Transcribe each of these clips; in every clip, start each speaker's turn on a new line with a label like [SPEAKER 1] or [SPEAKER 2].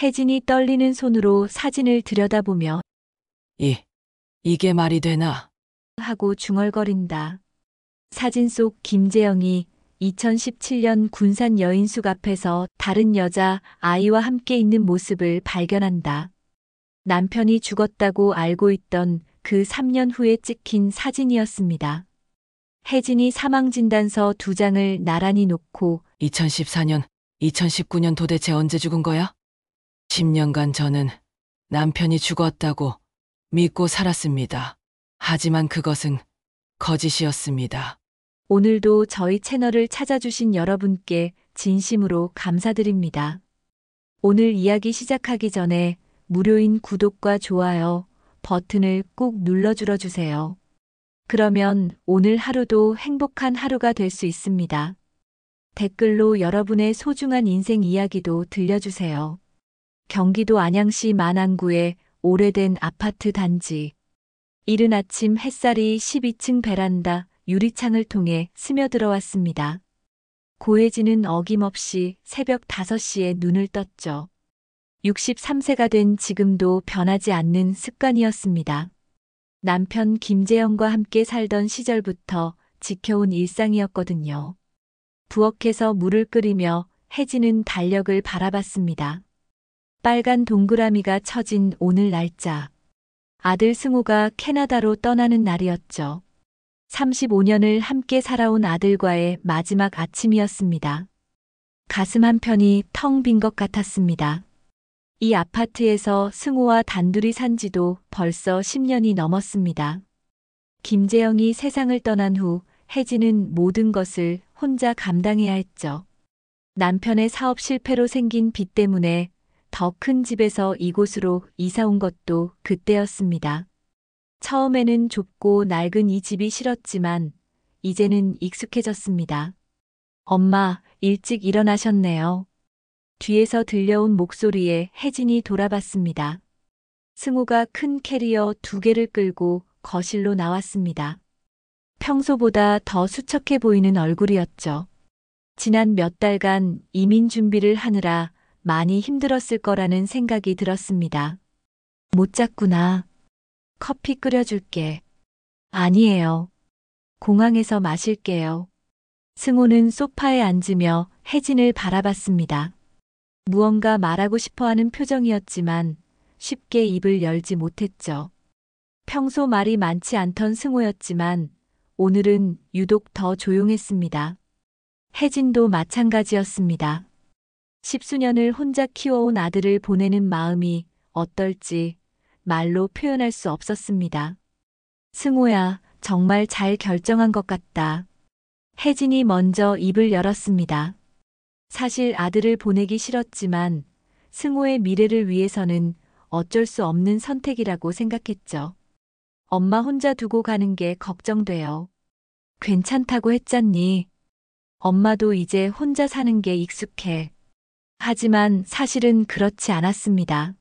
[SPEAKER 1] 혜진이 떨리는 손으로 사진을 들여다보며
[SPEAKER 2] 이게 말이 되나?
[SPEAKER 1] 하고 중얼거린다. 사진 속 김재영이 2017년 군산 여인숙 앞에서 다른 여자 아이와 함께 있는 모습을 발견한다. 남편이 죽었다고 알고 있던 그 3년 후에 찍힌 사진이었습니다. 혜진이 사망진단서 2장을 나란히 놓고
[SPEAKER 2] 2014년, 2019년 도대체 언제 죽은 거야? 10년간 저는 남편이 죽었다고 믿고 살았습니다. 하지만 그것은 거짓이었습니다.
[SPEAKER 1] 오늘도 저희 채널을 찾아주신 여러분께 진심으로 감사드립니다. 오늘 이야기 시작하기 전에 무료인 구독과 좋아요 버튼을 꼭 눌러주세요. 그러면 오늘 하루도 행복한 하루가 될 수 있습니다. 댓글로 여러분의 소중한 인생 이야기도 들려주세요. 경기도 안양시 만안구의 오래된 아파트 단지. 이른 아침 햇살이 12층 베란다 유리창을 통해 스며들어왔습니다. 고혜진은 어김없이 새벽 5시에 눈을 떴죠. 63세가 된 지금도 변하지 않는 습관이었습니다. 남편 김재영과 함께 살던 시절부터 지켜온 일상이었거든요. 부엌에서 물을 끓이며 혜진은 달력을 바라봤습니다. 빨간 동그라미가 쳐진 오늘 날짜. 아들 승우가 캐나다로 떠나는 날이었죠. 35년을 함께 살아온 아들과의 마지막 아침이었습니다. 가슴 한편이 텅 빈 것 같았습니다. 이 아파트에서 승우와 단둘이 산 지도 벌써 10년이 넘었습니다. 김재영이 세상을 떠난 후 혜진은 모든 것을 혼자 감당해야 했죠. 남편의 사업 실패로 생긴 빚 때문에 더 큰 집에서 이곳으로 이사 온 것도 그때였습니다. 처음에는 좁고 낡은 이 집이 싫었지만 이제는 익숙해졌습니다. 엄마, 일찍 일어나셨네요. 뒤에서 들려온 목소리에 혜진이 돌아봤습니다. 승우가 큰 캐리어 2개를 끌고 거실로 나왔습니다. 평소보다 더 수척해 보이는 얼굴이었죠. 지난 몇 달간 이민 준비를 하느라 많이 힘들었을 거라는 생각이 들었습니다. 못 잤구나. 커피 끓여줄게. 아니에요. 공항에서 마실게요. 승우는 소파에 앉으며 혜진을 바라봤습니다. 무언가 말하고 싶어하는 표정이었지만 쉽게 입을 열지 못했죠. 평소 말이 많지 않던 승우였지만 오늘은 유독 더 조용했습니다. 혜진도 마찬가지였습니다. 10수년을 혼자 키워온 아들을 보내는 마음이 어떨지 말로 표현할 수 없었습니다. 승우야, 정말 잘 결정한 것 같다. 혜진이 먼저 입을 열었습니다. 사실 아들을 보내기 싫었지만 승우의 미래를 위해서는 어쩔 수 없는 선택이라고 생각했죠. 엄마 혼자 두고 가는 게 걱정돼요. 괜찮다고 했잖니. 엄마도 이제 혼자 사는 게 익숙해. 하지만 사실은 그렇지 않았습니다.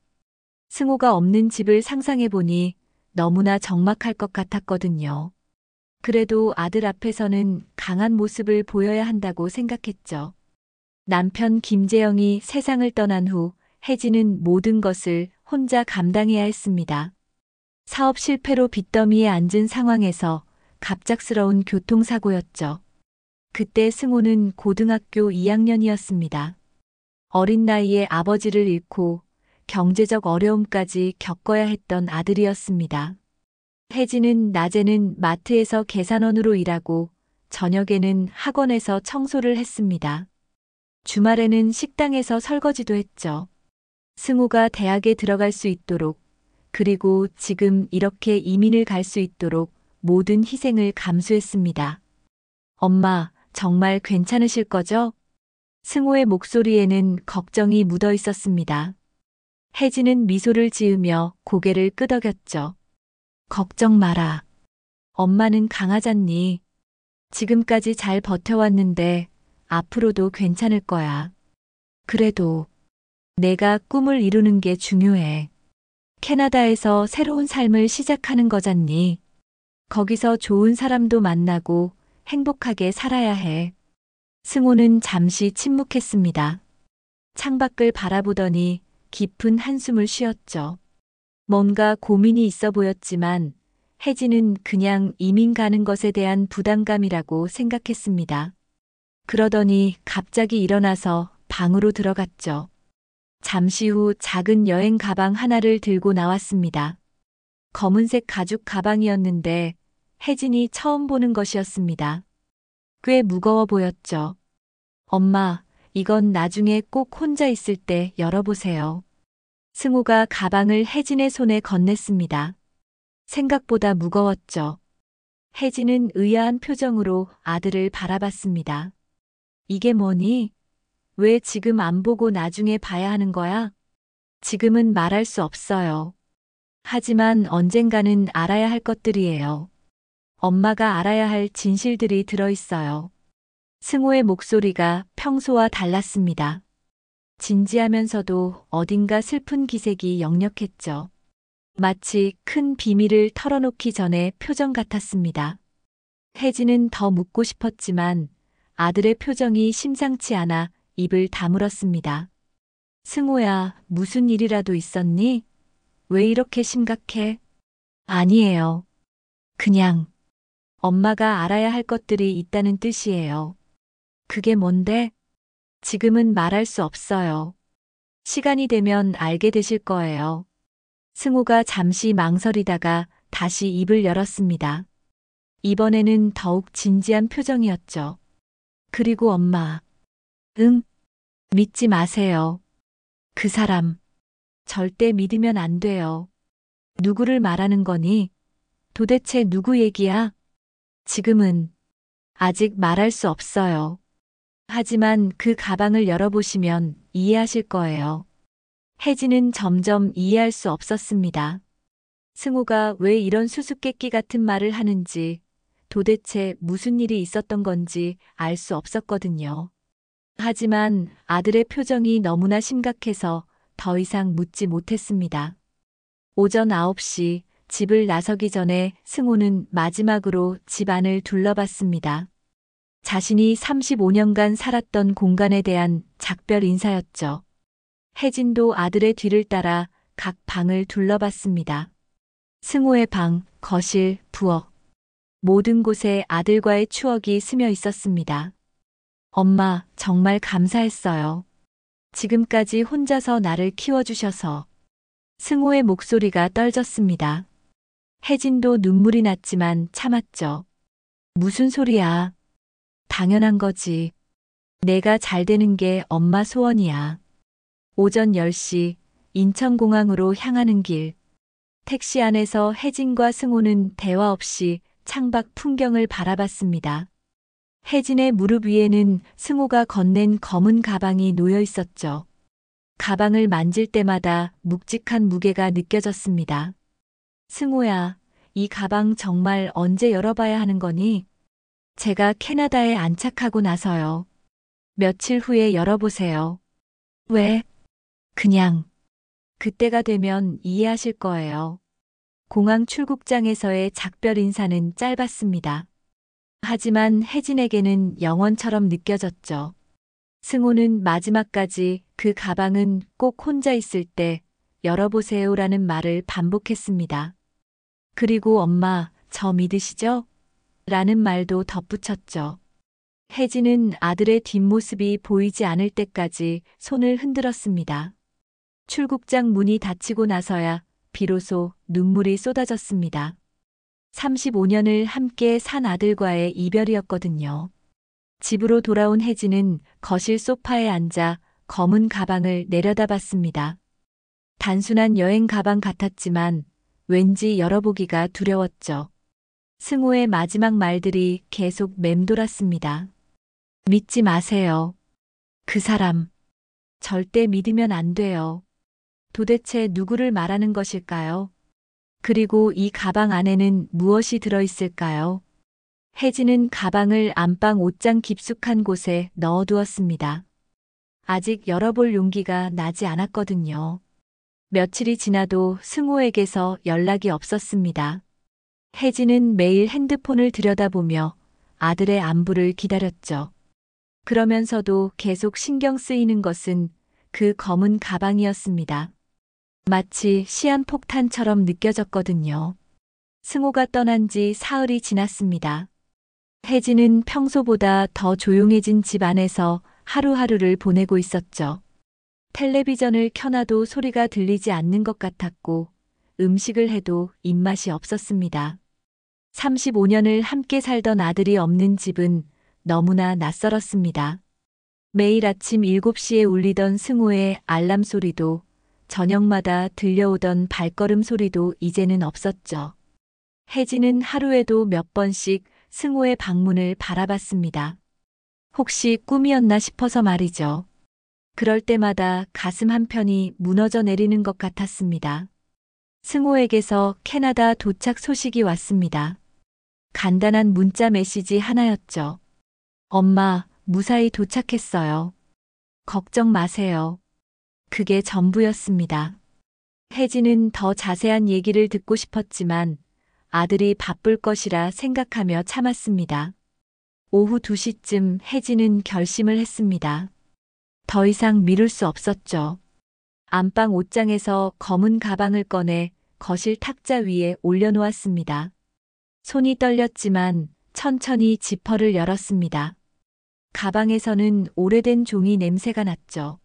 [SPEAKER 1] 승우가 없는 집을 상상해보니 너무나 적막할 것 같았거든요. 그래도 아들 앞에서는 강한 모습을 보여야 한다고 생각했죠. 남편 김재영이 세상을 떠난 후 혜진은 모든 것을 혼자 감당해야 했습니다. 사업 실패로 빚더미에 앉은 상황에서 갑작스러운 교통사고였죠. 그때 승우는 고등학교 2학년이었습니다. 어린 나이에 아버지를 잃고 경제적 어려움까지 겪어야 했던 아들이었습니다. 혜진은 낮에는 마트에서 계산원으로 일하고 저녁에는 학원에서 청소를 했습니다. 주말에는 식당에서 설거지도 했죠. 승우가 대학에 들어갈 수 있도록 그리고 지금 이렇게 이민을 갈 수 있도록 모든 희생을 감수했습니다. 엄마, 정말 괜찮으실 거죠? 승우의 목소리에는 걱정이 묻어 있었습니다. 혜진은 미소를 지으며 고개를 끄덕였죠. 걱정 마라. 엄마는 강하잖니. 지금까지 잘 버텨왔는데 앞으로도 괜찮을 거야. 그래도 내가 꿈을 이루는 게 중요해. 캐나다에서 새로운 삶을 시작하는 거잖니. 거기서 좋은 사람도 만나고 행복하게 살아야 해. 승우는 잠시 침묵했습니다. 창밖을 바라보더니 깊은 한숨을 쉬었죠. 뭔가 고민이 있어 보였지만 혜진은 그냥 이민 가는 것에 대한 부담감이라고 생각했습니다. 그러더니 갑자기 일어나서 방으로 들어갔죠. 잠시 후 작은 여행 가방 하나를 들고 나왔습니다. 검은색 가죽 가방이었는데 혜진이 처음 보는 것이었습니다. 꽤 무거워 보였죠. 엄마, 이건 나중에 꼭 혼자 있을 때 열어보세요. 승우가 가방을 혜진의 손에 건넸습니다. 생각보다 무거웠죠. 혜진은 의아한 표정으로 아들을 바라봤습니다. 이게 뭐니? 왜 지금 안 보고 나중에 봐야 하는 거야? 지금은 말할 수 없어요. 하지만 언젠가는 알아야 할 것들이에요. 엄마가 알아야 할 진실들이 들어있어요. 승호의 목소리가 평소와 달랐습니다. 진지하면서도 어딘가 슬픈 기색이 역력했죠. 마치 큰 비밀을 털어놓기 전에 표정 같았습니다. 혜진은 더 묻고 싶었지만 아들의 표정이 심상치 않아 입을 다물었습니다. 승호야, 무슨 일이라도 있었니? 왜 이렇게 심각해? 아니에요. 그냥 엄마가 알아야 할 것들이 있다는 뜻이에요. 그게 뭔데? 지금은 말할 수 없어요. 시간이 되면 알게 되실 거예요. 승호가 잠시 망설이다가 다시 입을 열었습니다. 이번에는 더욱 진지한 표정이었죠. 그리고 엄마. 응? 믿지 마세요. 그 사람. 절대 믿으면 안 돼요. 누구를 말하는 거니? 도대체 누구 얘기야? 지금은 아직 말할 수 없어요. 하지만 그 가방을 열어보시면 이해하실 거예요. 혜진은 점점 이해할 수 없었습니다. 승우가 왜 이런 수수께끼 같은 말을 하는지, 도대체 무슨 일이 있었던 건지 알 수 없었거든요. 하지만 아들의 표정이 너무나 심각해서 더 이상 묻지 못했습니다. 오전 9시 집을 나서기 전에 승우는 마지막으로 집 안을 둘러봤습니다. 자신이 35년간 살았던 공간에 대한 작별 인사였죠. 혜진도 아들의 뒤를 따라 각 방을 둘러봤습니다. 승호의 방, 거실, 부엌. 모든 곳에 아들과의 추억이 스며 있었습니다. 엄마, 정말 감사했어요. 지금까지 혼자서 나를 키워주셔서. 승호의 목소리가 떨졌습니다. 혜진도 눈물이 났지만 참았죠. 무슨 소리야. 당연한 거지. 내가 잘 되는 게 엄마 소원이야. 오전 10시 인천공항으로 향하는 길. 택시 안에서 혜진과 승호는 대화 없이 창밖 풍경을 바라봤습니다. 혜진의 무릎 위에는 승호가 건넨 검은 가방이 놓여 있었죠. 가방을 만질 때마다 묵직한 무게가 느껴졌습니다. 승호야, 이 가방 정말 언제 열어봐야 하는 거니? 제가 캐나다에 안착하고 나서요. 며칠 후에 열어보세요. 왜? 그냥. 그때가 되면 이해하실 거예요. 공항 출국장에서의 작별 인사는 짧았습니다. 하지만 혜진에게는 영원처럼 느껴졌죠. 승호는 마지막까지 그 가방은 꼭 혼자 있을 때 열어보세요라는 말을 반복했습니다. 그리고 엄마, 저 믿으시죠? 라는 말도 덧붙였죠. 혜진은 아들의 뒷모습이 보이지 않을 때까지 손을 흔들었습니다. 출국장 문이 닫히고 나서야 비로소 눈물이 쏟아졌습니다. 35년을 함께 산 아들과의 이별이었거든요. 집으로 돌아온 혜진은 거실 소파에 앉아 검은 가방을 내려다봤습니다. 단순한 여행 가방 같았지만 왠지 열어보기가 두려웠죠. 승호의 마지막 말들이 계속 맴돌았습니다. 믿지 마세요. 그 사람. 절대 믿으면 안 돼요. 도대체 누구를 말하는 것일까요? 그리고 이 가방 안에는 무엇이 들어있을까요? 혜진은 가방을 안방 옷장 깊숙한 곳에 넣어두었습니다. 아직 열어볼 용기가 나지 않았거든요. 며칠이 지나도 승호에게서 연락이 없었습니다. 혜진은 매일 핸드폰을 들여다보며 아들의 안부를 기다렸죠. 그러면서도 계속 신경 쓰이는 것은 그 검은 가방이었습니다. 마치 시한폭탄처럼 느껴졌거든요. 승호가 떠난 지 사흘이 지났습니다. 혜진은 평소보다 더 조용해진 집 안에서 하루하루를 보내고 있었죠. 텔레비전을 켜놔도 소리가 들리지 않는 것 같았고 음식을 해도 입맛이 없었습니다. 35년을 함께 살던 아들이 없는 집은 너무나 낯설었습니다. 매일 아침 7시에 울리던 승호의 알람 소리도 저녁마다 들려오던 발걸음 소리도 이제는 없었죠. 혜진은 하루에도 몇 번씩 승호의 방문을 바라봤습니다. 혹시 꿈이었나 싶어서 말이죠. 그럴 때마다 가슴 한편이 무너져 내리는 것 같았습니다. 승호에게서 캐나다 도착 소식이 왔습니다. 간단한 문자 메시지 하나였죠. 엄마, 무사히 도착했어요. 걱정 마세요. 그게 전부였습니다. 혜진은 더 자세한 얘기를 듣고 싶었지만 아들이 바쁠 것이라 생각하며 참았습니다. 오후 2시쯤 혜진은 결심을 했습니다. 더 이상 미룰 수 없었죠. 안방 옷장에서 검은 가방을 꺼내 거실 탁자 위에 올려놓았습니다. 손이 떨렸지만 천천히 지퍼를 열었습니다. 가방에서는 오래된 종이 냄새가 났죠.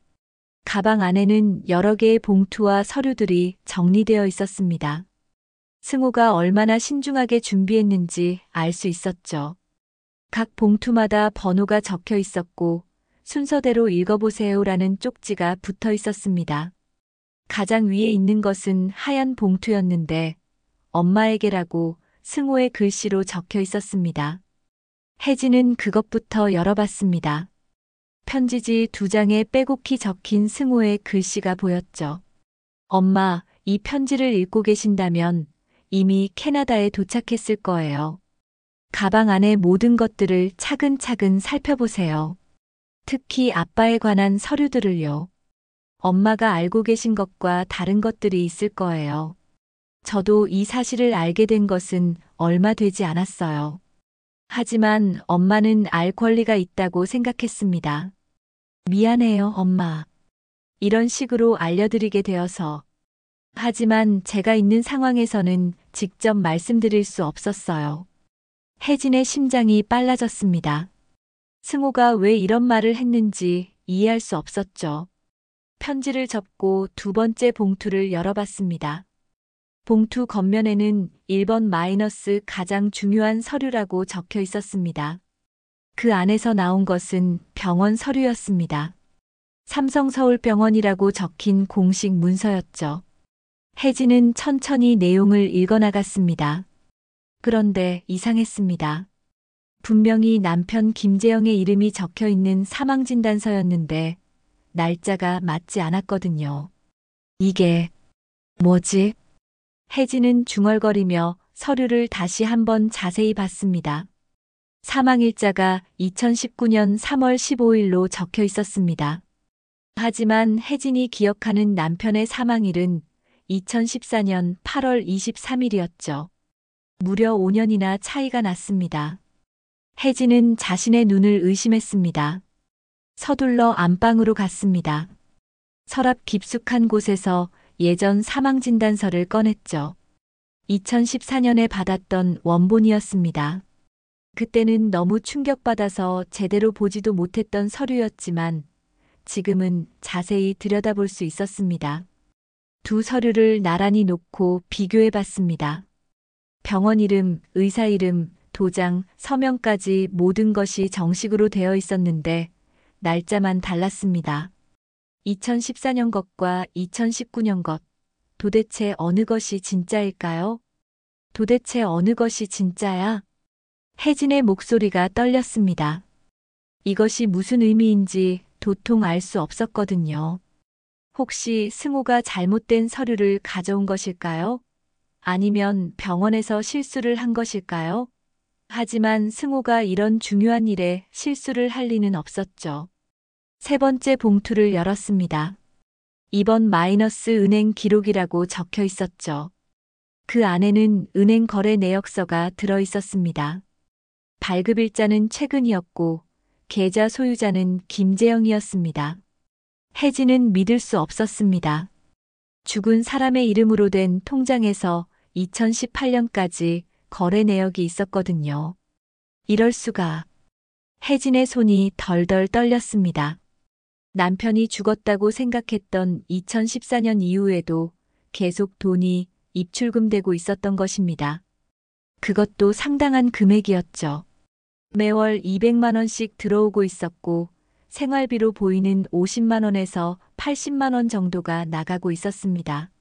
[SPEAKER 1] 가방 안에는 여러 개의 봉투와 서류들이 정리되어 있었습니다. 승호가 얼마나 신중하게 준비했는지 알 수 있었죠. 각 봉투마다 번호가 적혀 있었고 순서대로 읽어보세요라는 쪽지가 붙어 있었습니다. 가장 위에 있는 것은 하얀 봉투였는데 엄마에게라고 승호의 글씨로 적혀 있었습니다. 혜진은 그것부터 열어봤습니다. 편지지 2장에 빼곡히 적힌 승호의 글씨가 보였죠. 엄마, 이 편지를 읽고 계신다면 이미 캐나다에 도착했을 거예요. 가방 안의 모든 것들을 차근차근 살펴보세요. 특히 아빠에 관한 서류들을요. 엄마가 알고 계신 것과 다른 것들이 있을 거예요. 저도 이 사실을 알게 된 것은 얼마 되지 않았어요. 하지만 엄마는 알 권리가 있다고 생각했습니다. 미안해요, 엄마. 이런 식으로 알려드리게 되어서. 하지만 제가 있는 상황에서는 직접 말씀드릴 수 없었어요. 혜진의 심장이 빨라졌습니다. 승호가 왜 이런 말을 했는지 이해할 수 없었죠. 편지를 접고 2번째 봉투를 열어봤습니다. 봉투 겉면에는 1번 마이너스 가장 중요한 서류라고 적혀 있었습니다. 그 안에서 나온 것은 병원 서류였습니다. 삼성서울병원이라고 적힌 공식 문서였죠. 혜진은 천천히 내용을 읽어나갔습니다. 그런데 이상했습니다. 분명히 남편 김재영의 이름이 적혀 있는 사망진단서였는데 날짜가 맞지 않았거든요. 이게 뭐지? 혜진은 중얼거리며 서류를 다시 한번 자세히 봤습니다. 사망일자가 2019년 3월 15일로 적혀 있었습니다. 하지만 혜진이 기억하는 남편의 사망일은 2014년 8월 23일이었죠. 무려 5년이나 차이가 났습니다. 혜진은 자신의 눈을 의심했습니다. 서둘러 안방으로 갔습니다. 서랍 깊숙한 곳에서 예전 사망진단서를 꺼냈죠. 2014년에 받았던 원본이었습니다. 그때는 너무 충격받아서 제대로 보지도 못했던 서류였지만 지금은 자세히 들여다볼 수 있었습니다. 두 서류를 나란히 놓고 비교해 봤습니다. 병원 이름, 의사 이름, 도장, 서명까지 모든 것이 정식으로 되어 있었는데 날짜만 달랐습니다. 2014년 것과 2019년 것. 도대체 어느 것이 진짜일까요? 도대체 어느 것이 진짜야? 혜진의 목소리가 떨렸습니다. 이것이 무슨 의미인지 도통 알 수 없었거든요. 혹시 승호가 잘못된 서류를 가져온 것일까요? 아니면 병원에서 실수를 한 것일까요? 하지만 승호가 이런 중요한 일에 실수를 할 리는 없었죠. 3번째 봉투를 열었습니다. 2번 마이너스 은행 기록이라고 적혀 있었죠. 그 안에는 은행 거래 내역서가 들어 있었습니다. 발급일자는 최근이었고 계좌 소유자는 김재영이었습니다. 혜진은 믿을 수 없었습니다. 죽은 사람의 이름으로 된 통장에서 2018년까지 거래 내역이 있었거든요. 이럴 수가. 혜진의 손이 덜덜 떨렸습니다. 남편이 죽었다고 생각했던 2014년 이후에도 계속 돈이 입출금되고 있었던 것입니다. 그것도 상당한 금액이었죠. 매월 200만 원씩 들어오고 있었고 생활비로 보이는 50만 원에서 80만 원 정도가 나가고 있었습니다.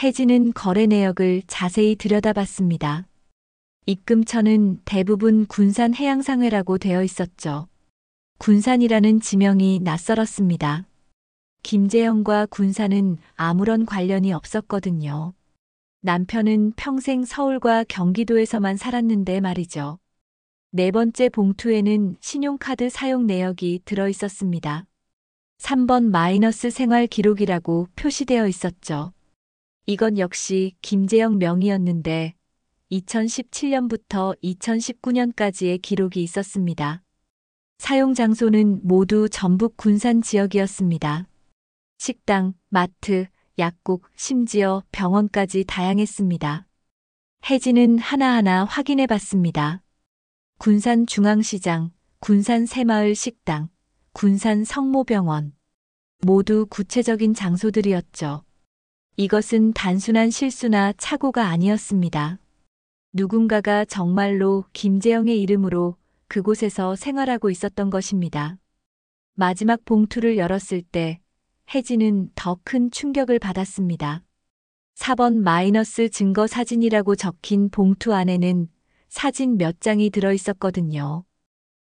[SPEAKER 1] 혜진은 거래 내역을 자세히 들여다봤습니다. 입금처는 대부분 군산해양상회라고 되어 있었죠. 군산이라는 지명이 낯설었습니다. 김재영과 군산은 아무런 관련이 없었거든요. 남편은 평생 서울과 경기도에서만 살았는데 말이죠. 네 번째 봉투에는 신용카드 사용 내역이 들어 있었습니다. 3번 마이너스 생활 기록이라고 표시되어 있었죠. 이건 역시 김재영 명의였는데 2017년부터 2019년까지의 기록이 있었습니다. 사용 장소는 모두 전북 군산 지역이었습니다. 식당, 마트, 약국, 심지어 병원까지 다양했습니다. 혜진은 하나하나 확인해 봤습니다. 군산 중앙시장, 군산 새마을 식당, 군산 성모병원. 모두 구체적인 장소들이었죠. 이것은 단순한 실수나 착오가 아니었습니다. 누군가가 정말로 김재영의 이름으로 그곳에서 생활하고 있었던 것입니다. 마지막 봉투를 열었을 때 혜진은 더 큰 충격을 받았습니다. 4번 마이너스 증거 사진이라고 적힌 봉투 안에는 사진 몇 장이 들어 있었거든요.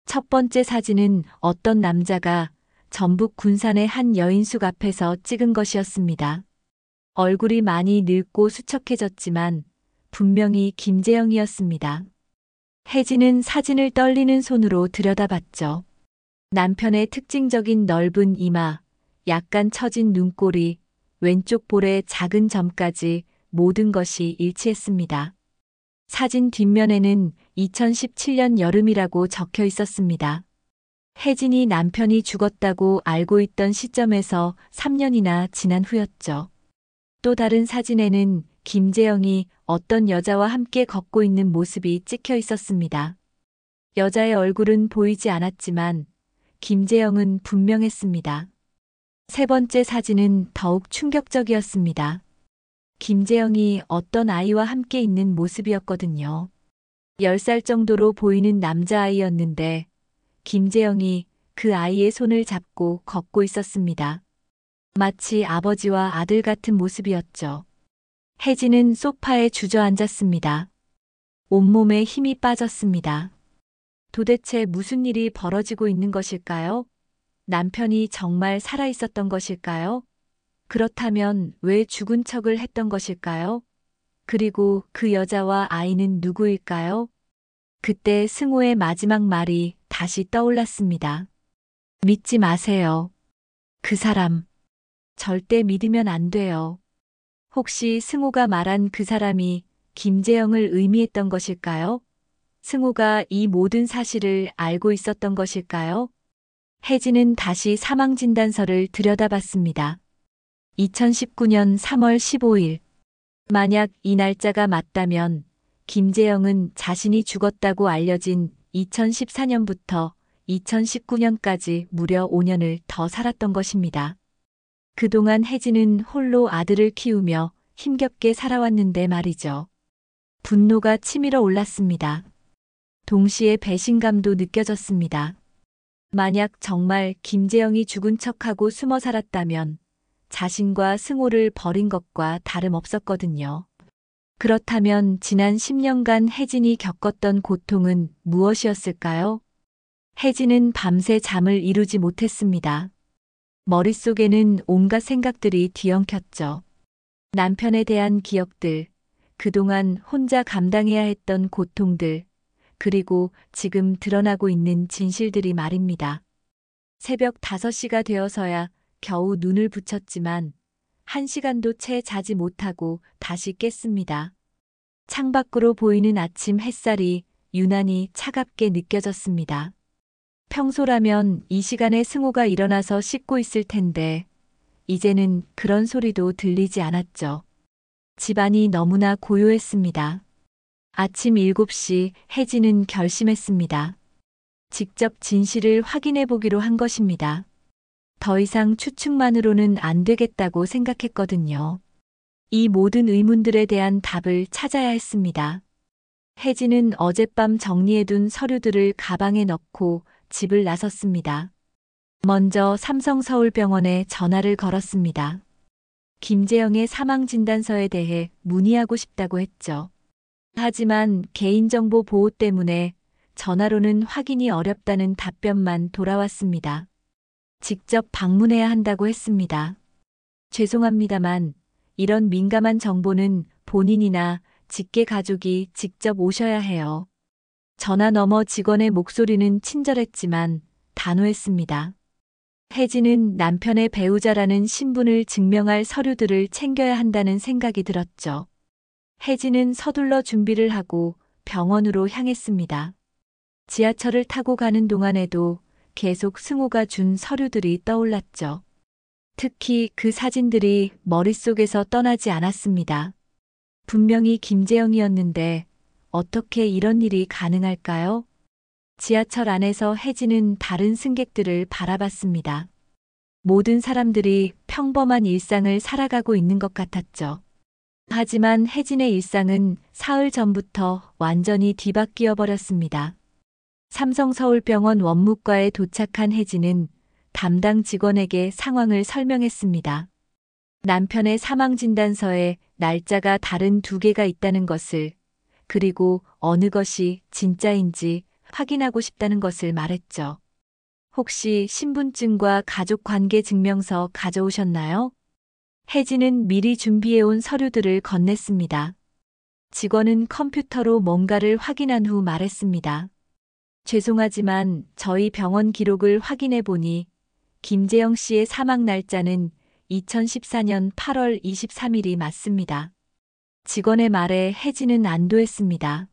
[SPEAKER 1] 첫 번째 사진은 어떤 남자가 전북 군산의 한 여인숙 앞에서 찍은 것이었습니다. 얼굴이 많이 늙고 수척해졌지만 분명히 김재영이었습니다. 혜진은 사진을 떨리는 손으로 들여다봤죠. 남편의 특징적인 넓은 이마, 약간 처진 눈꼬리, 왼쪽 볼의 작은 점까지 모든 것이 일치했습니다. 사진 뒷면에는 2017년 여름이라고 적혀 있었습니다. 혜진이 남편이 죽었다고 알고 있던 시점에서 3년이나 지난 후였죠. 또 다른 사진에는 김재영이 어떤 여자와 함께 걷고 있는 모습이 찍혀 있었습니다. 여자의 얼굴은 보이지 않았지만 김재영은 분명했습니다. 세 번째 사진은 더욱 충격적이었습니다. 김재영이 어떤 아이와 함께 있는 모습이었거든요. 10살 정도로 보이는 남자아이였는데 김재영이 그 아이의 손을 잡고 걷고 있었습니다. 마치 아버지와 아들 같은 모습이었죠. 혜진은 소파에 주저앉았습니다. 온몸에 힘이 빠졌습니다. 도대체 무슨 일이 벌어지고 있는 것일까요? 남편이 정말 살아 있었던 것일까요? 그렇다면 왜 죽은 척을 했던 것일까요? 그리고 그 여자와 아이는 누구일까요? 그때 승호의 마지막 말이 다시 떠올랐습니다. 믿지 마세요. 그 사람. 절대 믿으면 안 돼요. 혹시 승호가 말한 그 사람이 김재영을 의미했던 것일까요? 승호가 이 모든 사실을 알고 있었던 것일까요? 혜진은 다시 사망진단서를 들여다봤습니다. 2019년 3월 15일. 만약 이 날짜가 맞다면 김재영은 자신이 죽었다고 알려진 2014년부터 2019년까지 무려 5년을 더 살았던 것입니다. 그동안 혜진은 홀로 아들을 키우며 힘겹게 살아왔는데 말이죠. 분노가 치밀어 올랐습니다. 동시에 배신감도 느껴졌습니다. 만약 정말 김재영이 죽은 척하고 숨어 살았다면 자신과 승호를 버린 것과 다름없었거든요. 그렇다면 지난 10년간 혜진이 겪었던 고통은 무엇이었을까요? 혜진은 밤새 잠을 이루지 못했습니다. 머릿속에는 온갖 생각들이 뒤엉켰죠. 남편에 대한 기억들, 그동안 혼자 감당해야 했던 고통들, 그리고 지금 드러나고 있는 진실들이 말입니다. 새벽 5시가 되어서야 겨우 눈을 붙였지만 1시간도 채 자지 못하고 다시 깼습니다. 창밖으로 보이는 아침 햇살이 유난히 차갑게 느껴졌습니다. 평소라면 이 시간에 승호가 일어나서 씻고 있을 텐데 이제는 그런 소리도 들리지 않았죠. 집안이 너무나 고요했습니다. 아침 7시 혜진은 결심했습니다. 직접 진실을 확인해 보기로 한 것입니다. 더 이상 추측만으로는 안 되겠다고 생각했거든요. 이 모든 의문들에 대한 답을 찾아야 했습니다. 혜진은 어젯밤 정리해둔 서류들을 가방에 넣고 집을 나섰습니다. 먼저 삼성서울병원에 전화를 걸었습니다. 김재영의 사망진단서에 대해 문의하고 싶다고 했죠. 하지만 개인정보 보호 때문에 전화로는 확인이 어렵다는 답변만 돌아왔습니다. 직접 방문해야 한다고 했습니다. 죄송합니다만 이런 민감한 정보는 본인이나 직계 가족이 직접 오셔야 해요. 전화 너머 직원의 목소리는 친절했지만 단호했습니다. 혜진은 남편의 배우자라는 신분을 증명할 서류들을 챙겨야 한다는 생각이 들었죠. 혜진은 서둘러 준비를 하고 병원으로 향했습니다. 지하철을 타고 가는 동안에도 계속 승호가 준 서류들이 떠올랐죠. 특히 그 사진들이 머릿속에서 떠나지 않았습니다. 분명히 김재영이었는데 어떻게 이런 일이 가능할까요? 지하철 안에서 혜진은 다른 승객들을 바라봤습니다. 모든 사람들이 평범한 일상을 살아가고 있는 것 같았죠. 하지만 혜진의 일상은 사흘 전부터 완전히 뒤바뀌어 버렸습니다. 삼성서울병원 원무과에 도착한 혜진은 담당 직원에게 상황을 설명했습니다. 남편의 사망진단서에 날짜가 다른 2개가 있다는 것을, 그리고 어느 것이 진짜인지 확인하고 싶다는 것을 말했죠. 혹시 신분증과 가족관계증명서 가져오셨나요? 혜진은 미리 준비해온 서류들을 건넸습니다. 직원은 컴퓨터로 뭔가를 확인한 후 말했습니다. 죄송하지만 저희 병원 기록을 확인해 보니 김재영 씨의 사망 날짜는 2014년 8월 23일이 맞습니다. 직원의 말에 혜진은 안도했습니다.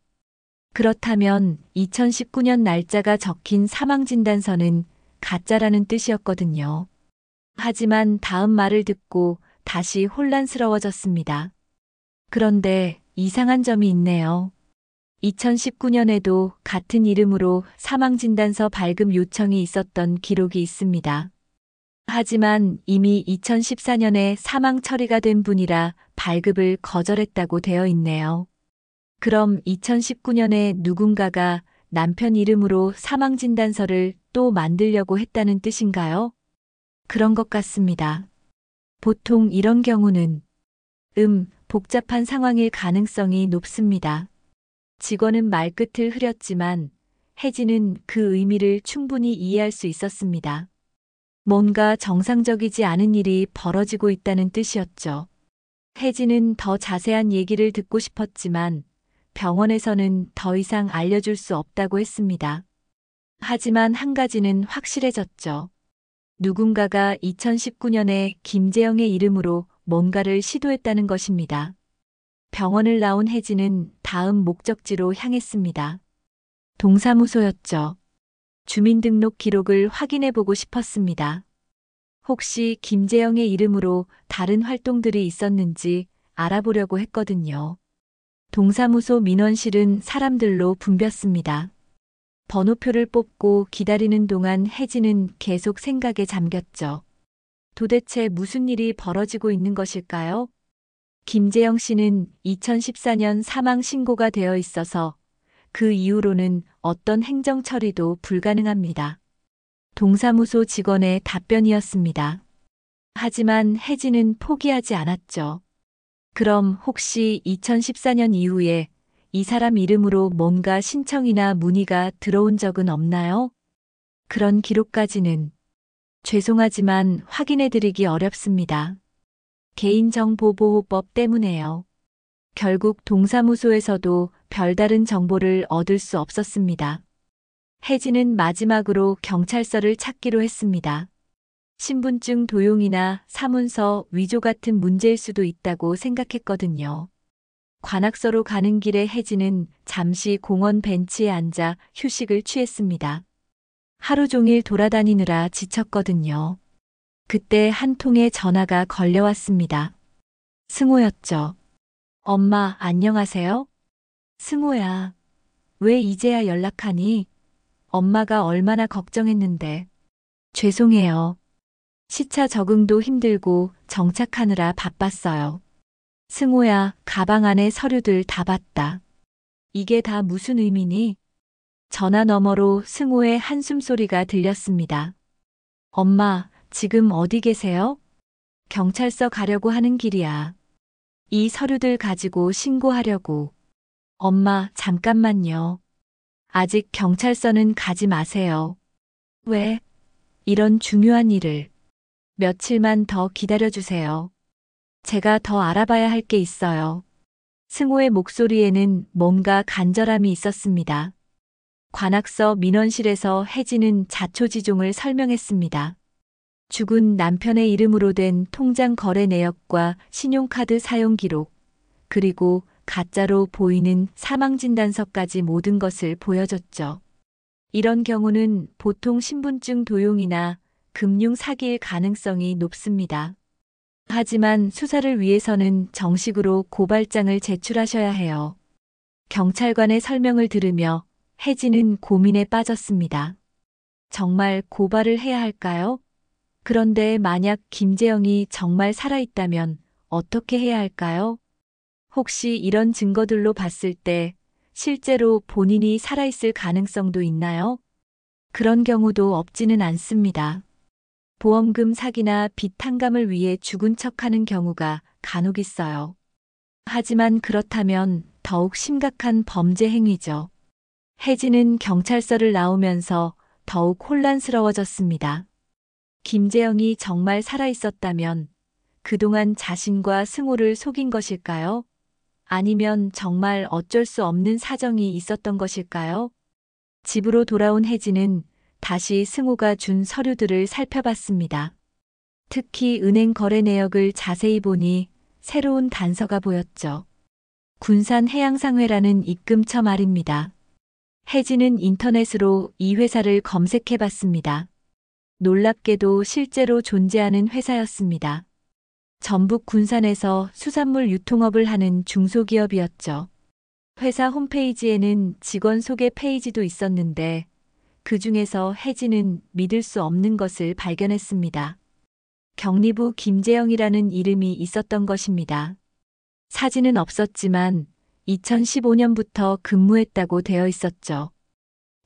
[SPEAKER 1] 그렇다면 2019년 날짜가 적힌 사망진단서는 가짜라는 뜻이었거든요. 하지만 다음 말을 듣고 다시 혼란스러워졌습니다. 그런데 이상한 점이 있네요. 2019년에도 같은 이름으로 사망진단서 발급 요청이 있었던 기록이 있습니다. 하지만 이미 2014년에 사망 처리가 된 분이라 발급을 거절했다고 되어 있네요. 그럼 2019년에 누군가가 남편 이름으로 사망진단서를 또 만들려고 했다는 뜻인가요? 그런 것 같습니다. 보통 이런 경우는 복잡한 상황일 가능성이 높습니다. 직원은 말끝을 흐렸지만 혜진은 그 의미를 충분히 이해할 수 있었습니다. 뭔가 정상적이지 않은 일이 벌어지고 있다는 뜻이었죠. 혜진은 더 자세한 얘기를 듣고 싶었지만 병원에서는 더 이상 알려줄 수 없다고 했습니다. 하지만 한 가지는 확실해졌죠. 누군가가 2019년에 김재영의 이름으로 뭔가를 시도했다는 것입니다. 병원을 나온 혜진은 다음 목적지로 향했습니다. 동사무소였죠. 주민등록 기록을 확인해 보고 싶었습니다. 혹시 김재영의 이름으로 다른 활동들이 있었는지 알아보려고 했거든요. 동사무소 민원실은 사람들로 붐볐습니다. 번호표를 뽑고 기다리는 동안 혜진은 계속 생각에 잠겼죠. 도대체 무슨 일이 벌어지고 있는 것일까요? 김재영 씨는 2014년 사망 신고가 되어 있어서 그 이후로는 어떤 행정 처리도 불가능합니다. 동사무소 직원의 답변이었습니다. 하지만 혜진은 포기하지 않았죠. 그럼 혹시 2014년 이후에 이 사람 이름으로 뭔가 신청이나 문의가 들어온 적은 없나요? 그런 기록까지는 죄송하지만 확인해드리기 어렵습니다. 개인정보보호법 때문에요. 결국 동사무소에서도 별다른 정보를 얻을 수 없었습니다. 혜진은 마지막으로 경찰서를 찾기로 했습니다. 신분증 도용이나 사문서 위조 같은 문제일 수도 있다고 생각했거든요. 관악서로 가는 길에 혜진은 잠시 공원 벤치에 앉아 휴식을 취했습니다. 하루 종일 돌아다니느라 지쳤거든요. 그때 한 통의 전화가 걸려왔습니다. 승호였죠. 엄마, 안녕하세요? 승호야, 왜 이제야 연락하니? 엄마가 얼마나 걱정했는데. 죄송해요. 시차 적응도 힘들고 정착하느라 바빴어요. 승호야, 가방 안에 서류들 다 봤다. 이게 다 무슨 의미니? 전화 너머로 승호의 한숨소리가 들렸습니다. 엄마, 지금 어디 계세요? 경찰서 가려고 하는 길이야. 이 서류들 가지고 신고하려고. 엄마, 잠깐만요. 아직 경찰서는 가지 마세요. 왜? 이런 중요한 일을. 며칠만 더 기다려주세요. 제가 더 알아봐야 할 게 있어요. 승호의 목소리에는 뭔가 간절함이 있었습니다. 관악서 민원실에서 혜진은 자초지종을 설명했습니다. 죽은 남편의 이름으로 된 통장 거래 내역과 신용카드 사용 기록, 그리고 가짜로 보이는 사망진단서까지 모든 것을 보여줬죠. 이런 경우는 보통 신분증 도용이나 금융 사기일 가능성이 높습니다. 하지만 수사를 위해서는 정식으로 고발장을 제출하셔야 해요. 경찰관의 설명을 들으며 혜진은 고민에 빠졌습니다. 정말 고발을 해야 할까요? 그런데 만약 김재영이 정말 살아있다면 어떻게 해야 할까요? 혹시 이런 증거들로 봤을 때 실제로 본인이 살아있을 가능성도 있나요? 그런 경우도 없지는 않습니다. 보험금 사기나 빚 탕감을 위해 죽은 척하는 경우가 간혹 있어요. 하지만 그렇다면 더욱 심각한 범죄 행위죠. 혜진은 경찰서를 나오면서 더욱 혼란스러워졌습니다. 김재영이 정말 살아있었다면 그동안 자신과 승호를 속인 것일까요? 아니면 정말 어쩔 수 없는 사정이 있었던 것일까요? 집으로 돌아온 혜진은 다시 승호가 준 서류들을 살펴봤습니다. 특히 은행 거래 내역을 자세히 보니 새로운 단서가 보였죠. 군산해양상회라는 입금처 말입니다. 혜진은 인터넷으로 이 회사를 검색해봤습니다. 놀랍게도 실제로 존재하는 회사였습니다. 전북 군산에서 수산물 유통업을 하는 중소기업이었죠. 회사 홈페이지에는 직원 소개 페이지도 있었는데 그 중에서 혜진은 믿을 수 없는 것을 발견했습니다. 경리부 김재영이라는 이름이 있었던 것입니다. 사진은 없었지만 2015년부터 근무했다고 되어 있었죠.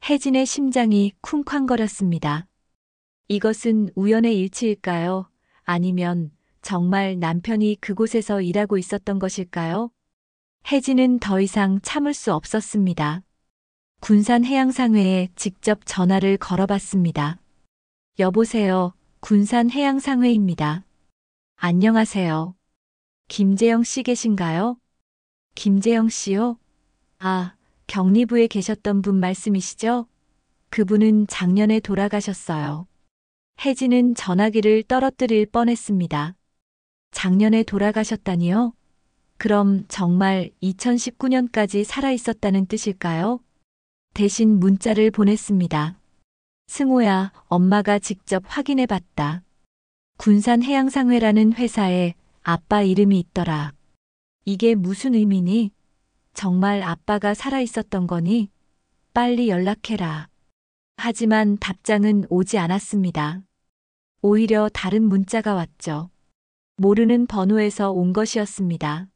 [SPEAKER 1] 혜진의 심장이 쿵쾅거렸습니다. 이것은 우연의 일치일까요? 아니면 정말 남편이 그곳에서 일하고 있었던 것일까요? 혜진은 더 이상 참을 수 없었습니다. 군산해양상회에 직접 전화를 걸어봤습니다. 여보세요, 군산해양상회입니다. 안녕하세요. 김재영 씨 계신가요? 김재영 씨요? 아, 경리부에 계셨던 분 말씀이시죠? 그분은 작년에 돌아가셨어요. 혜진은 전화기를 떨어뜨릴 뻔했습니다. 작년에 돌아가셨다니요? 그럼 정말 2019년까지 살아있었다는 뜻일까요? 대신 문자를 보냈습니다. 승호야, 엄마가 직접 확인해봤다. 군산해양상회라는 회사에 아빠 이름이 있더라. 이게 무슨 의미니? 정말 아빠가 살아있었던 거니? 빨리 연락해라. 하지만 답장은 오지 않았습니다. 오히려 다른 문자가 왔죠. 모르는 번호에서 온 것이었습니다.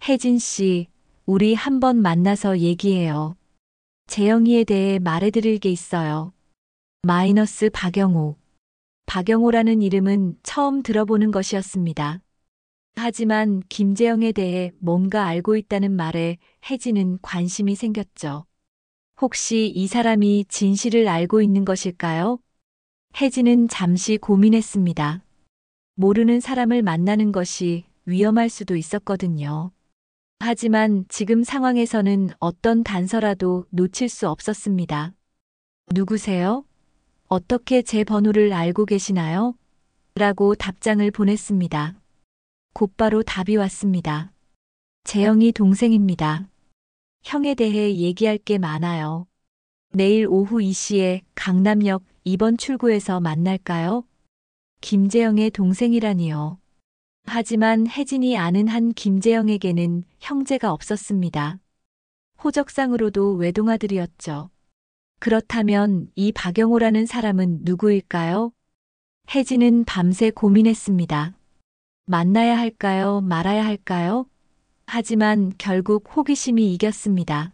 [SPEAKER 1] 혜진 씨, 우리 한번 만나서 얘기해요. 재영이에 대해 말해드릴 게 있어요. 마이너스 박영호. 박영호라는 이름은 처음 들어보는 것이었습니다. 하지만 김재영에 대해 뭔가 알고 있다는 말에 혜진은 관심이 생겼죠. 혹시 이 사람이 진실을 알고 있는 것일까요? 혜진은 잠시 고민했습니다. 모르는 사람을 만나는 것이 위험할 수도 있었거든요. 하지만 지금 상황에서는 어떤 단서라도 놓칠 수 없었습니다. 누구세요? 어떻게 제 번호를 알고 계시나요? 라고 답장을 보냈습니다. 곧바로 답이 왔습니다. 재영이 동생입니다. 형에 대해 얘기할 게 많아요. 내일 오후 2시에 강남역 2번 출구에서 만날까요? 김재영의 동생이라니요. 하지만 혜진이 아는 한 김재영에게는 형제가 없었습니다. 호적상으로도 외동아들이었죠. 그렇다면 이 박영호라는 사람은 누구일까요? 혜진은 밤새 고민했습니다. 만나야 할까요? 말아야 할까요? 하지만 결국 호기심이 이겼습니다.